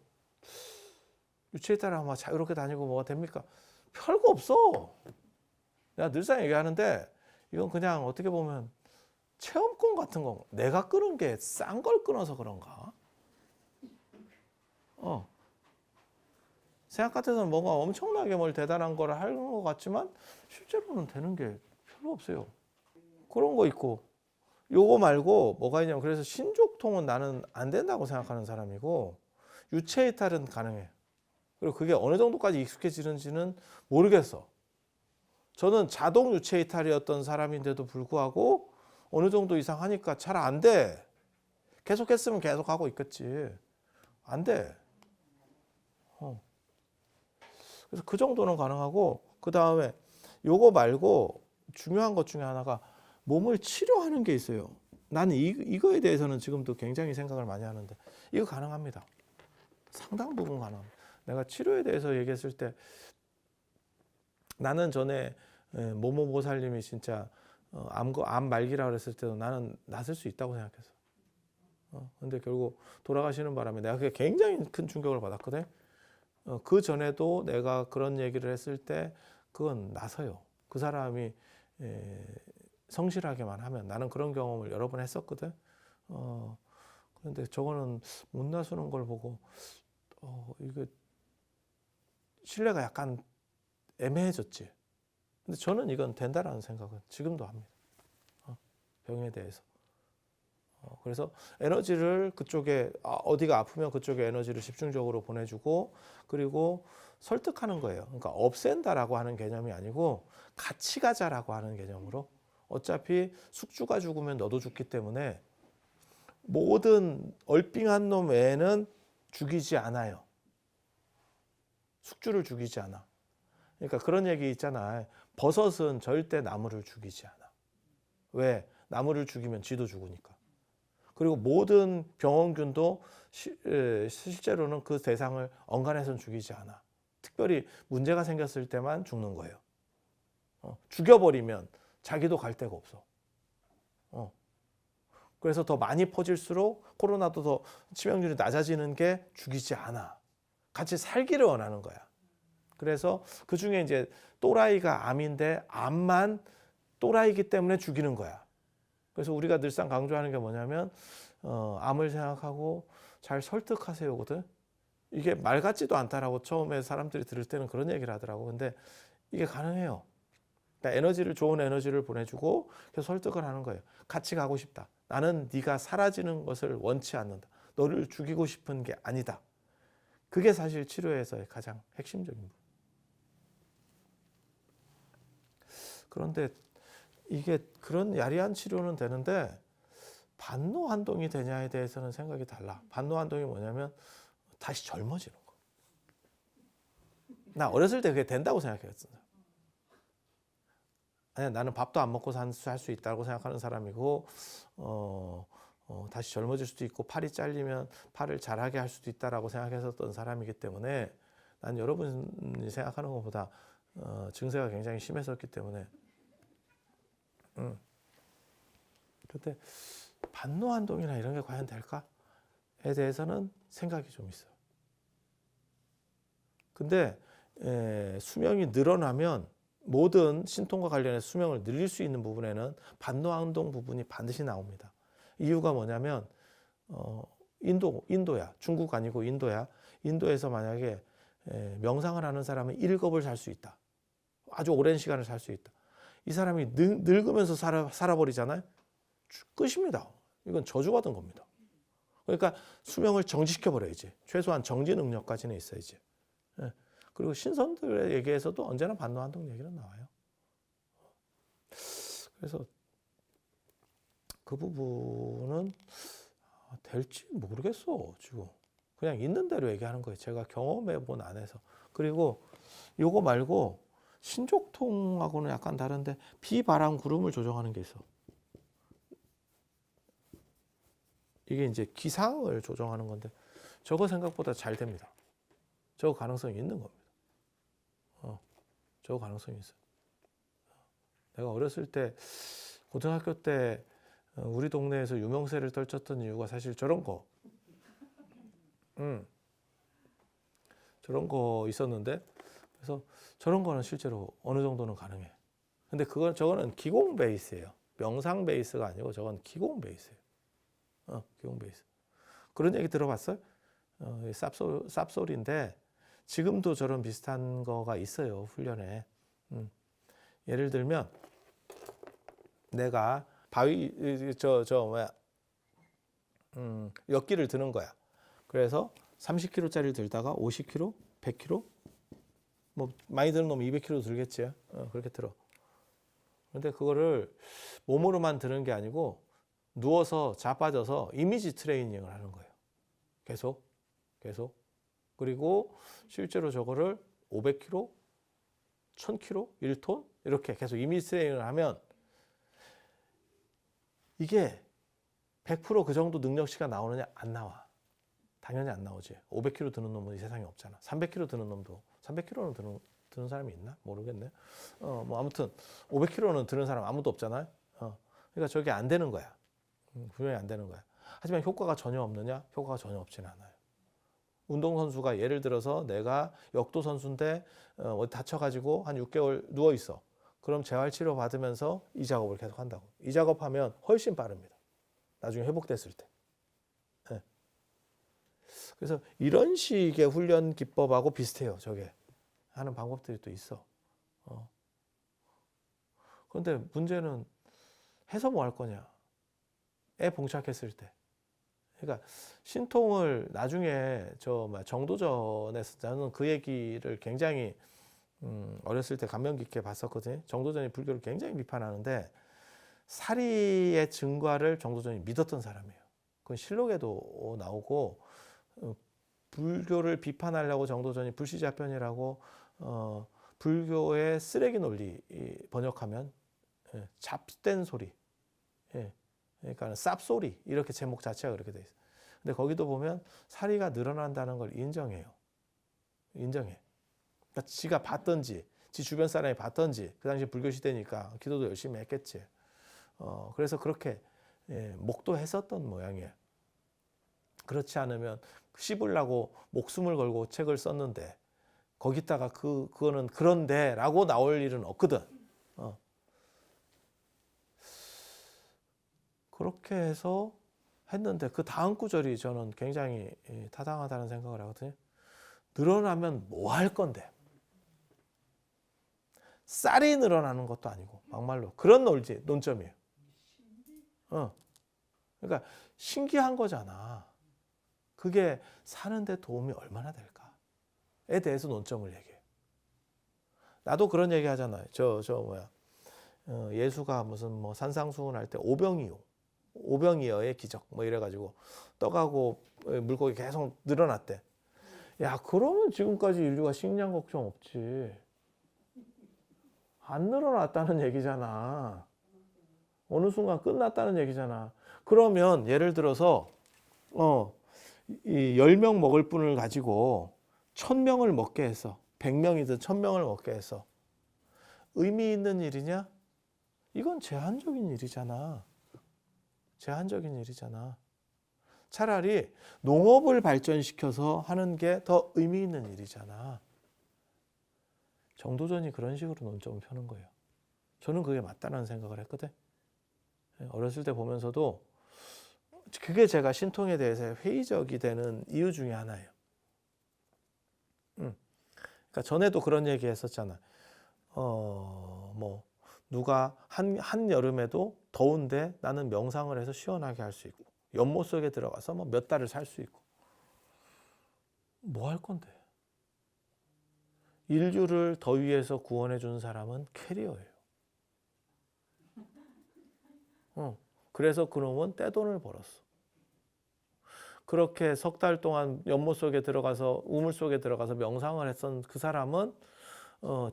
유체이탈 하면 자유롭게 다니고 뭐가 됩니까? 별거 없어. 내가 늘상 얘기하는데 이건 그냥 어떻게 보면 체험권 같은 거. 내가 끄는 게 싼 걸 끊어서 그런가? 생각 같아서는 뭔가 엄청나게 뭘 대단한 걸 하는 것 같지만 실제로는 되는 게 별로 없어요. 그런 거 있고 요거 말고 뭐가 있냐면 그래서 신족통은 나는 안 된다고 생각하는 사람이고 유체이탈은 가능해. 그리고 그게 어느 정도까지 익숙해지는지는 모르겠어. 저는 자동 유체이탈이었던 사람인데도 불구하고 어느 정도 이상 하니까 잘 안 돼. 계속 했으면 계속 하고 있겠지. 안 돼. 그래서 그 정도는 가능하고 그 다음에 요거 말고 중요한 것 중에 하나가 몸을 치료하는 게 있어요. 나는 이거에 대해서는 지금도 굉장히 생각을 많이 하는데 이거 가능합니다. 상당 부분 가능합니다. 내가 치료에 대해서 얘기했을 때 나는 전에 모모 보살님이 진짜 암 말기라 그랬을 때도 나는 낫을 수 있다고 생각했어. 근데 결국 돌아가시는 바람에 내가 그게 굉장히 큰 충격을 받았거든. 그 전에도 내가 그런 얘기를 했을 때 그건 나서요. 그 사람이 성실하게만 하면 나는 그런 경험을 여러 번 했었거든. 그런데 저거는 못 나서는 걸 보고 이거 신뢰가 약간 애매해졌지. 근데 저는 이건 된다라는 생각은 지금도 합니다. 병에 대해서. 그래서 에너지를 그쪽에 어디가 아프면 그쪽에 에너지를 집중적으로 보내주고 그리고 설득하는 거예요. 그러니까 없앤다라고 하는 개념이 아니고 같이 가자라고 하는 개념으로 어차피 숙주가 죽으면 너도 죽기 때문에 모든 얼빙한 놈 애는 죽이지 않아요. 숙주를 죽이지 않아. 그러니까 그런 얘기 있잖아. 버섯은 절대 나무를 죽이지 않아. 왜? 나무를 죽이면 쥐도 죽으니까. 그리고 모든 병원균도 실제로는 그 대상을 엉간해서는 죽이지 않아. 특별히 문제가 생겼을 때만 죽는 거예요. 죽여버리면 자기도 갈 데가 없어. 그래서 더 많이 퍼질수록 코로나도 더 치명률이 낮아지는 게 죽이지 않아. 같이 살기를 원하는 거야. 그래서 그 중에 이제 또라이가 암인데 암만 또라이기 때문에 죽이는 거야. 그래서 우리가 늘상 강조하는 게 뭐냐면 암을 생각하고 잘 설득하세요거든. 이게 말 같지도 않다라고 처음에 사람들이 들을 때는 그런 얘기를 하더라고. 근데 이게 가능해요. 그러니까 에너지를 좋은 에너지를 보내주고 계속 설득을 하는 거예요. 같이 가고 싶다. 나는 네가 사라지는 것을 원치 않는다. 너를 죽이고 싶은 게 아니다. 그게 사실 치료에서의 가장 핵심적인 부분. 그런데 이게 그런 야리한 치료는 되는데 반노환동이 되냐에 대해서는 생각이 달라. 반노환동이 뭐냐면 다시 젊어지는 거. 나 어렸을 때 그게 된다고 생각했어. 아니, 나는 밥도 안 먹고 살 수 있다고 생각하는 사람이고 다시 젊어질 수도 있고 팔이 잘리면 팔을 잘하게 할 수도 있다라고 생각했었던 사람이기 때문에 난 여러분이 생각하는 것보다 증세가 굉장히 심했었기 때문에 그때 반노환동이나 이런 게 과연 될까에 대해서는 생각이 좀 있어요. 근데 수명이 늘어나면 모든 신통과 관련해서 수명을 늘릴 수 있는 부분에는 반노환동 부분이 반드시 나옵니다. 이유가 뭐냐면 인도야. 중국 아니고 인도야. 인도에서 만약에 명상을 하는 사람은 1급을 살 수 있다. 아주 오랜 시간을 살 수 있다. 이 사람이 늙으면서 살아버리잖아요. 끝입니다. 이건 저주받은 겁니다. 그러니까 수명을 정지시켜버려야지. 최소한 정지 능력까지는 있어야지. 그리고 신선들의 얘기에서도 언제나 반노환동 얘기는 나와요. 그래서 그 부분은 될지 모르겠어. 지금 그냥 있는 대로 얘기하는 거예요. 제가 경험해 본 안에서. 그리고 요거 말고 신족통하고는 약간 다른데 비바람 구름을 조정하는 게 있어. 이게 이제 기상을 조정하는 건데 저거 생각보다 잘 됩니다. 저거 가능성이 있는 겁니다. 저거 가능성이 있어요. 내가 어렸을 때 고등학교 때 우리 동네에서 유명세를 떨쳤던 이유가 사실 저런 거. 저런 거 있었는데 그래서 저런 거는 실제로 어느 정도는 가능해. 근데 저거는 기공 베이스예요. 명상 베이스가 아니고 저건 기공 베이스예요. 기공 베이스. 그런 얘기 들어봤어요? 쌉소리인데 지금도 저런 비슷한 거가 있어요. 훈련에. 예를 들면 내가 바위 엿기를 드는 거야. 그래서 30kg짜리를 들다가 50kg, 100kg, 뭐 많이 드는 놈 200kg 들겠지. 그렇게 들어. 그런데 그거를 몸으로만 드는 게 아니고 누워서 자빠져서 이미지 트레이닝을 하는 거예요. 계속. 그리고 실제로 저거를 500kg, 1000kg, 1톤 이렇게 계속 이미지 트레이닝을 하면 이게 100%그 정도 능력치가 나오느냐? 안 나와. 당연히 안 나오지. 500kg 드는 놈은 이 세상에 없잖아. 300kg 드는 놈도 300kg는 드는 사람이 있나? 모르겠네. 뭐 아무튼 500kg는 드는 사람 아무도 없잖아요. 그러니까 저게 안 되는 거야. 분명히 안 되는 거야. 하지만 효과가 전혀 없느냐? 효과가 전혀 없지는 않아요. 운동선수가 예를 들어서 내가 역도 선수인데 어디 다쳐가지고 한 6개월 누워 있어. 그럼 재활치료 받으면서 이 작업을 계속 한다고. 이 작업하면 훨씬 빠릅니다. 나중에 회복됐을 때. 네. 그래서 이런 식의 훈련 기법하고 비슷해요. 저게 하는 방법들이 또 있어. 그런데 문제는 해서 뭐 할 거냐? 애 봉착했을 때. 그러니까 신통을 나중에 정도전에서 저는 그 얘기를 굉장히 어렸을 때 감명 깊게 봤었거든요. 정도전이 불교를 굉장히 비판하는데 사리의 증거를 정도전이 믿었던 사람이에요. 그건 실록에도 나오고 불교를 비판하려고 정도전이 불시자편이라고 불교의 쓰레기 논리 번역하면 잡된 소리, 그러니까 쌉소리 이렇게 제목 자체가 그렇게 돼 있어요. 근데 거기도 보면 사리가 늘어난다는 걸 인정해요. 인정해. 그러니까 지가 봤던지, 지 주변 사람이 봤던지, 그 당시 불교 시대니까 기도도 열심히 했겠지. 그래서 그렇게 목도했었던 모양이에요. 그렇지 않으면 씹으려고 목숨을 걸고 책을 썼는데 거기다가 그거는 그런데라고 나올 일은 없거든. 그렇게 해서 했는데 그 다음 구절이 저는 굉장히 타당하다는 생각을 하거든요. 늘어나면 뭐 할 건데? 쌀이 늘어나는 것도 아니고 막말로 그런 논점이에요. 그러니까 신기한 거잖아. 그게 사는데 도움이 얼마나 될까에 대해서 논점을 얘기해요. 나도 그런 얘기 하잖아요. 예수가 무슨 뭐 산상수훈 할 때 오병이어의 기적 뭐 이래가지고 떡하고 물고기 계속 늘어났대. 야, 그러면 지금까지 인류가 식량 걱정 없지. 안 늘어났다는 얘기잖아. 어느 순간 끝났다는 얘기잖아. 그러면 예를 들어서 이 10명 먹을 분을 가지고 1000명을 먹게 해서 100명이든 1000명을 먹게 해서 의미 있는 일이냐? 이건 제한적인 일이잖아. 제한적인 일이잖아. 차라리 농업을 발전시켜서 하는 게 더 의미 있는 일이잖아. 정도전이 그런 식으로 논점을 펴는 거예요. 저는 그게 맞다는 생각을 했거든. 어렸을 때 보면서도 그게 제가 신통에 대해서 회의적이 되는 이유 중에 하나예요. 그러니까 전에도 그런 얘기 했었잖아. 뭐 누가 한 여름에도 더운데 나는 명상을 해서 시원하게 할 수 있고 연못 속에 들어가서 뭐 몇 달을 살 수 있고 뭐 할 건데? 인류를 더위에서 구원해 준 사람은 캐리어예요. 그래서 그놈은 떼돈을 벌었어. 그렇게 석 달 동안 연못 속에 들어가서 우물 속에 들어가서 명상을 했던 그 사람은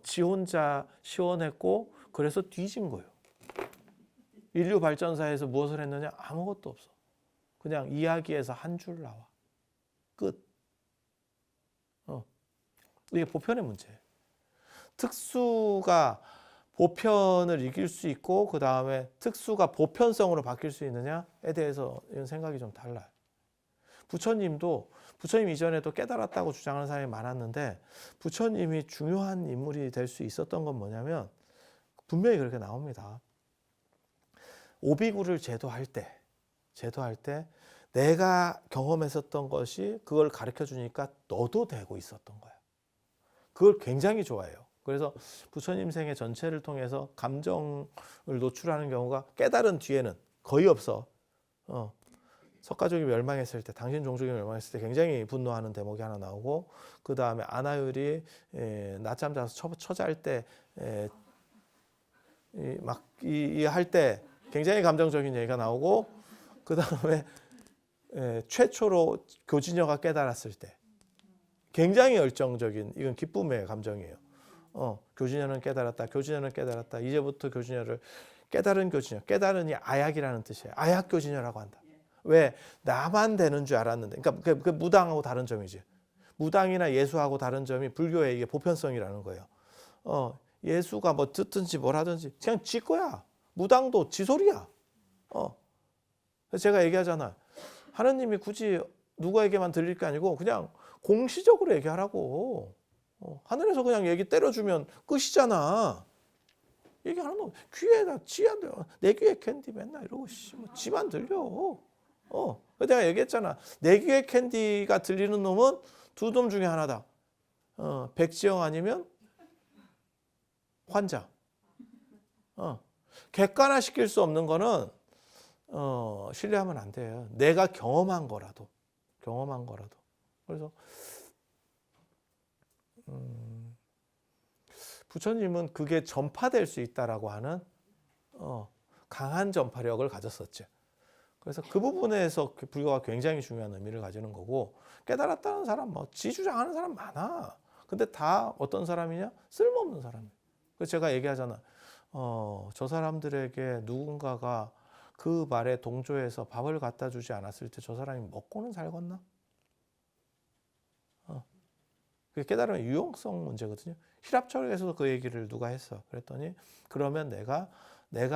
지 혼자 시원했고 그래서 뒤진 거예요. 인류 발전사에서 무엇을 했느냐? 아무것도 없어. 그냥 이야기에서 한 줄 나와. 끝. 이게 보편의 문제예요. 특수가 보편을 이길 수 있고 그 다음에 특수가 보편성으로 바뀔 수 있느냐에 대해서 이런 생각이 좀 달라요. 부처님 이전에도 깨달았다고 주장하는 사람이 많았는데 부처님이 중요한 인물이 될 수 있었던 건 뭐냐면 분명히 그렇게 나옵니다. 오비구를 제도할 때 내가 경험했었던 것이 그걸 가르쳐 주니까 너도 되고 있었던 거야. 그걸 굉장히 좋아해요. 그래서 부처님 생애 전체를 통해서 감정을 노출하는 경우가 깨달은 뒤에는 거의 없어. 석가족이 멸망했을 때, 당신 종족이 멸망했을 때 굉장히 분노하는 대목이 하나 나오고, 그 다음에 아나율이 낮잠 자서 처잘 때, 할 때 굉장히 감정적인 얘기가 나오고, 그 다음에 최초로 교진여가 깨달았을 때 굉장히 열정적인, 이건 기쁨의 감정이에요. 교진여는 깨달았다. 이제부터 교진여를 깨달은 교진여, 깨달은이 아약이라는 뜻이에요. 아약 교진여라고 한다. 왜? 나만 되는 줄 알았는데. 그러니까 그 무당하고 다른 점이지. 무당이나 예수하고 다른 점이 불교의 이게 보편성이라는 거예요. 예수가 뭐 듣든지 뭘 하든지 그냥 지 거야. 무당도 지 소리야. 그래서 제가 얘기하잖아. 하느님이 굳이 누구에게만 들릴 게 아니고 그냥 공시적으로 얘기하라고. 하늘에서 그냥 얘기 때려주면 끝이잖아. 얘기하는 거 귀에다 지한테 내 귀에 캔디 맨날 이러고 뭐 지만 들려. 내가 얘기했잖아. 내 귀에 캔디가 들리는 놈은 두 놈 중에 하나다. 백지영 아니면 환자. 객관화시킬 수 없는 거는 신뢰하면 안 돼요. 내가 경험한 거라도. 그래서 부처님은 그게 전파될 수 있다라고 하는 강한 전파력을 가졌었죠. 그래서 그 부분에서 불교가 굉장히 중요한 의미를 가지는 거고, 깨달았다는 사람 뭐 지 주장하는 사람 많아. 근데 다 어떤 사람이냐? 쓸모없는 사람이에요. 그래서 제가 얘기하잖아. 저 사람들에게 누군가가 그 말에 동조해서 밥을 갖다 주지 않았을 때 저 사람이 먹고는 살겠나? 그게 깨달음의 유용성 문제거든요. 히랍철에서도 그 얘기를 누가 했어. 그랬더니 그러면 내가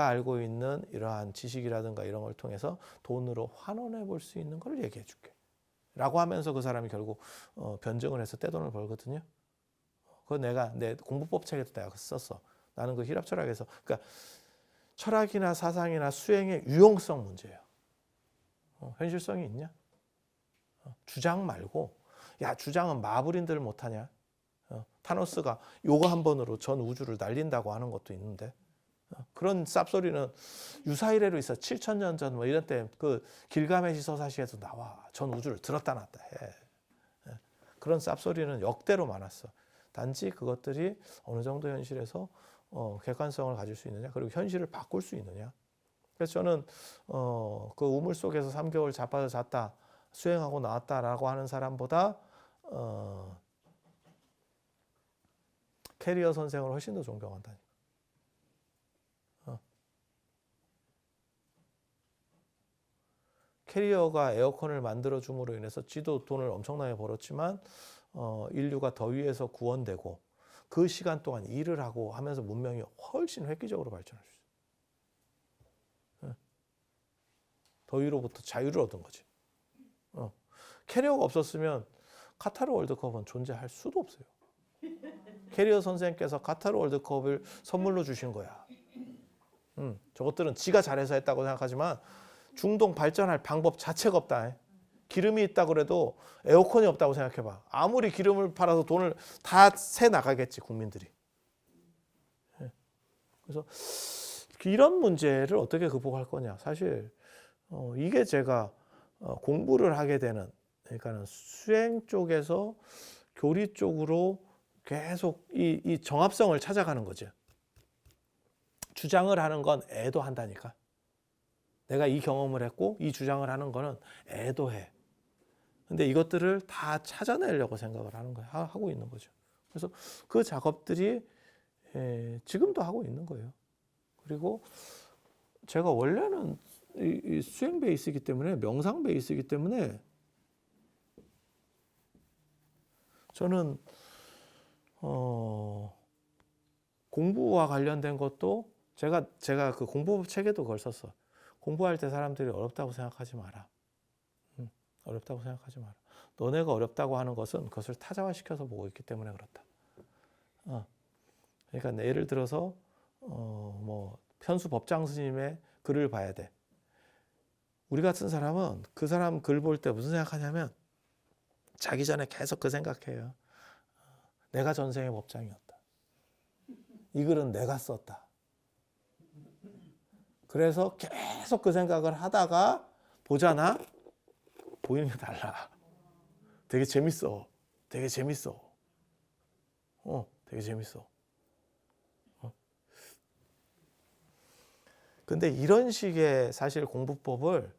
알고 있는 이러한 지식이라든가 이런 걸 통해서 돈으로 환원해 볼 수 있는 걸 얘기해 줄게. 라고 하면서 그 사람이 결국 변증을 해서 떼돈을 벌거든요. 그거 내가 내 공부법 책에도 내가 썼어. 나는 그 히랍철학에서, 그러니까 철학이나 사상이나 수행의 유용성 문제예요. 현실성이 있냐? 주장 말고, 야, 주장은 마블인들 못하냐? 타노스가 요거 한 번으로 전 우주를 날린다고 하는 것도 있는데, 그런 쌉소리는 유사이래로 있어. 7,000년 전 뭐 이런 때 그 길가메시 서사시에도 나와. 전 우주를 들었다 놨다 해. 그런 쌉소리는 역대로 많았어. 단지 그것들이 어느 정도 현실에서 객관성을 가질 수 있느냐, 그리고 현실을 바꿀 수 있느냐. 그래서 저는 그 우물 속에서 3개월 자빠져 잤다, 수행하고 나왔다라고 하는 사람보다 캐리어 선생을 훨씬 더 존경한다니까. 캐리어가 에어컨을 만들어줌으로 인해서 지도 돈을 엄청나게 벌었지만 인류가 더위에서 구원되고 그 시간 동안 일을 하고 하면서 문명이 훨씬 획기적으로 발전할 수 있어요. 더위로부터 자유를 얻은 거지. 캐리어가 없었으면 카타르 월드컵은 존재할 수도 없어요. 캐리어 선생님께서 카타르 월드컵을 선물로 주신 거야. 저것들은 지가 잘해서 했다고 생각하지만 중동 발전할 방법 자체가 없다. 기름이 있다고 그래도 에어컨이 없다고 생각해봐. 아무리 기름을 팔아서 돈을 다 새 나가겠지, 국민들이. 그래서 이런 문제를 어떻게 극복할 거냐. 사실 이게 제가 공부를 하게 되는, 그러니까 수행 쪽에서 교리 쪽으로 계속 이 정합성을 찾아가는 거죠. 주장을 하는 건 애도 한다니까. 내가 이 경험을 했고 이 주장을 하는 거는 애도 해. 근데 이것들을 다 찾아내려고 생각을 하는 거예요. 하고 있는 거죠. 그래서 그 작업들이 지금도 하고 있는 거예요. 그리고 제가 원래는 이 수행 베이스이기 때문에, 명상 베이스이기 때문에 저는 공부와 관련된 것도 제가 그 공부법 책에도 그걸 썼어. 공부할 때 사람들이 어렵다고 생각하지 마라. 어렵다고 생각하지 마라. 너네가 어렵다고 하는 것은 그것을 타자화시켜서 보고 있기 때문에 그렇다. 그러니까 예를 들어서 뭐 편수 법장 스님의 글을 봐야 돼. 우리 같은 사람은 그 사람 글 볼 때 무슨 생각하냐면 자기 전에 계속 그 생각해요. 내가 전생의 법장이었다. 이 글은 내가 썼다. 그래서 계속 그 생각을 하다가 보잖아. 보이는 게 달라. 되게 재밌어. 되게 재밌어. 되게 재밌어. 근데 이런 식의 사실 공부법을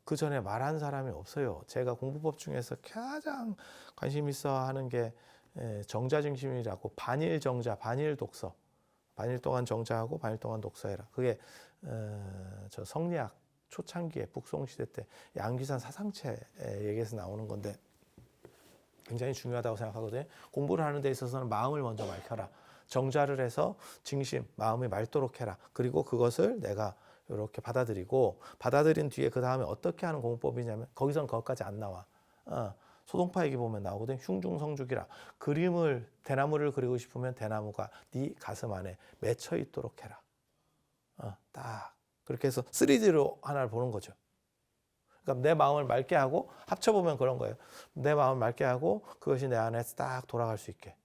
그 전에 말한 사람이 없어요. 제가 공부법 중에서 가장 관심 있어 하는 게 정자중심이라고, 반일 정자, 반일 독서. 반일 동안 정자하고 반일 동안 독서해라. 그게 저 성리학 초창기에 북송시대 때 양귀산 사상체 얘기에서 나오는 건데 굉장히 중요하다고 생각하거든요. 공부를 하는 데 있어서는 마음을 먼저 맑혀라. 정자를 해서 증심, 마음이 맑도록 해라. 그리고 그것을 내가 이렇게 받아들인 뒤에 그 다음에 어떻게 하는 공부법이냐면 거기서는 그것까지 안 나와. 소동파 얘기 보면 나오거든. 흉중성죽이라. 대나무를 그리고 싶으면 대나무가 네 가슴 안에 맺혀 있도록 해라. 딱 그렇게 해서 3D로 하나를 보는 거죠. 그러니까 내 마음을 맑게 하고 합쳐보면 그런 거예요. 내 마음을 맑게 하고 그것이 내 안에 딱 돌아갈 수 있게.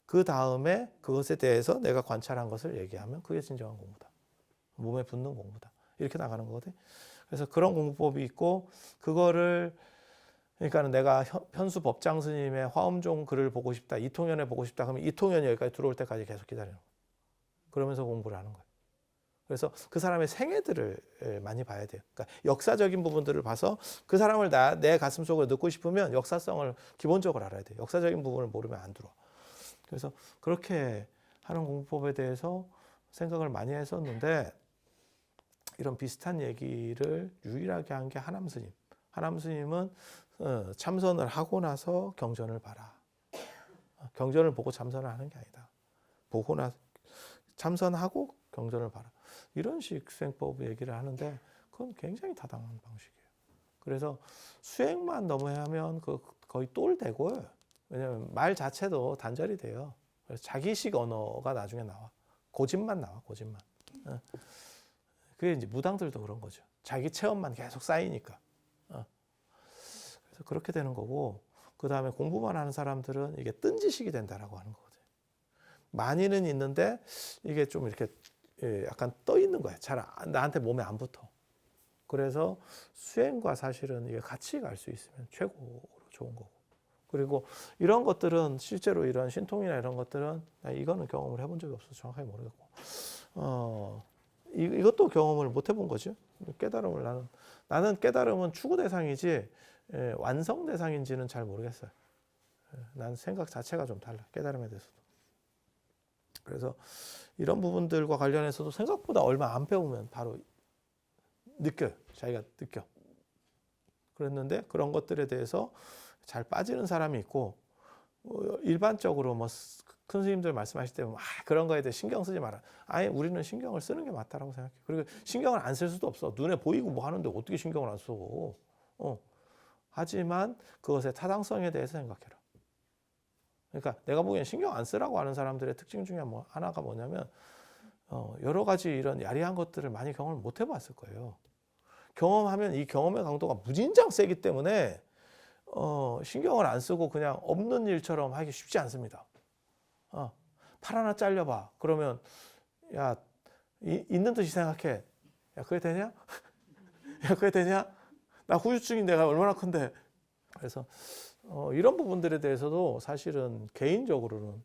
그 다음에 그것에 대해서 내가 관찰한 것을 얘기하면 그게 진정한 공부다. 몸에 붙는 공부다. 이렇게 나가는 거거든. 그래서 그런 공부법이 있고 그거를 그러니까는 내가 현수 법장 스님의 화엄종 글을 보고 싶다. 이통현에 보고 싶다. 그러면 이통현이 여기까지 들어올 때까지 계속 기다리는 거예요. 그러면서 공부를 하는 거예요. 그래서 그 사람의 생애들을 많이 봐야 돼요. 그러니까 역사적인 부분들을 봐서 그 사람을 내 가슴속으로 넣고 싶으면 역사성을 기본적으로 알아야 돼요. 역사적인 부분을 모르면 안 들어와. 그래서 그렇게 하는 공부법에 대해서 생각을 많이 했었는데 이런 비슷한 얘기를 유일하게 한 게 하남 스님. 하남 스님은 참선을 하고 나서 경전을 봐라. 경전을 보고 참선을 하는 게 아니다. 보고 나서 참선하고 경전을 봐라. 이런 식 수행법 얘기를 하는데 그건 굉장히 타당한 방식이에요. 그래서 수행만 너무 하면 거의 똘되고요. 왜냐하면 말 자체도 단절이 돼요. 그래서 자기식 언어가 나중에 나와. 고집만 나와, 고집만. 그게 이제 무당들도 그런 거죠. 자기 체험만 계속 쌓이니까. 그래서 그렇게 되는 거고, 그 다음에 공부만 하는 사람들은 이게 뜬지식이 된다라고 하는 거거든요. 많이는 있는데 이게 좀 이렇게 약간 떠 있는 거야. 잘 나한테 몸에 안 붙어. 그래서 수행과 사실은 이게 같이 갈 수 있으면 최고로 좋은 거고. 그리고 이런 것들은 실제로 이런 신통이나 이런 것들은 이거는 경험을 해본 적이 없어서 정확하게 모르겠고 이것도 경험을 못 해본 거죠. 깨달음을 나는 깨달음은 추구 대상이지 완성 대상인지는 잘 모르겠어요. 난 생각 자체가 좀 달라. 깨달음에 대해서도. 그래서 이런 부분들과 관련해서도 생각보다 얼마 안 배우면 바로 느껴요. 자기가 느껴. 그랬는데 그런 것들에 대해서 잘 빠지는 사람이 있고 일반적으로 뭐 큰 스님들 말씀하실 때 그런 거에 대해 신경 쓰지 마라. 아예 우리는 신경을 쓰는 게 맞다라고 생각해요. 그리고 신경을 안 쓸 수도 없어. 눈에 보이고 뭐 하는데 어떻게 신경을 안 써? 하지만 그것의 타당성에 대해서 생각해라. 그러니까 내가 보기엔 신경 안 쓰라고 하는 사람들의 특징 중에 하나가 뭐냐면 여러 가지 이런 야리한 것들을 많이 경험을 못 해봤을 거예요. 경험하면 이 경험의 강도가 무진장 세기 때문에 신경을 안 쓰고 그냥 없는 일처럼 하기 쉽지 않습니다. 팔 하나 잘려봐. 그러면 야 있는 듯이 생각해. 야 그게 되냐? 야 그게 되냐? 나 후유증이 내가 얼마나 큰데. 그래서 이런 부분들에 대해서도 사실은 개인적으로는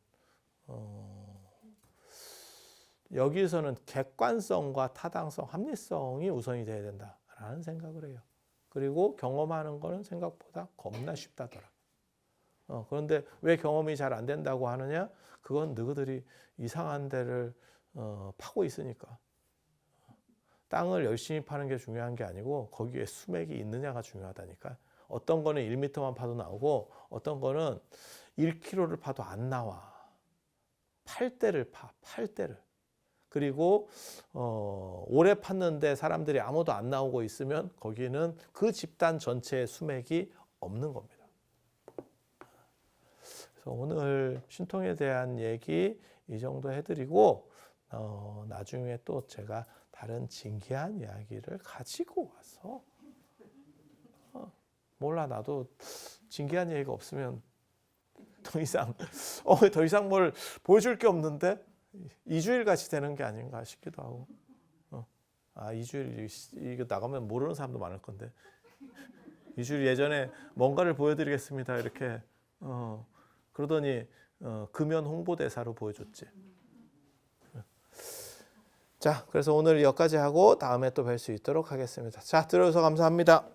여기에서는 객관성과 타당성, 합리성이 우선이 돼야 된다라는 생각을 해요. 그리고 경험하는 거는 생각보다 겁나 쉽다더라. 그런데 왜 경험이 잘 안 된다고 하느냐? 그건 너희들이 이상한 데를 파고 있으니까. 땅을 열심히 파는 게 중요한 게 아니고 거기에 수맥이 있느냐가 중요하다니까. 어떤 거는 1m만 파도 나오고 어떤 거는 1km를 파도 안 나와. 8대를 파, 8대를. 그리고 오래 팠는데 사람들이 아무도 안 나오고 있으면 거기는 그 집단 전체의 수맥이 없는 겁니다. 그래서 오늘 신통에 대한 얘기 이 정도 해드리고 나중에 또 제가 다른 진기한 이야기를 가지고 와서 몰라 나도 진기한 얘기가 없으면 더 이상 뭘 보여줄 게 없는데 2주일 같이 되는 게 아닌가 싶기도 하고 2주일 이거 나가면 모르는 사람도 많을 건데 2주일 예전에 뭔가를 보여드리겠습니다 이렇게 그러더니 금연 홍보대사로 보여줬지. 자, 그래서 오늘 여기까지 하고 다음에 또 뵐 수 있도록 하겠습니다. 자, 들어주셔서 감사합니다.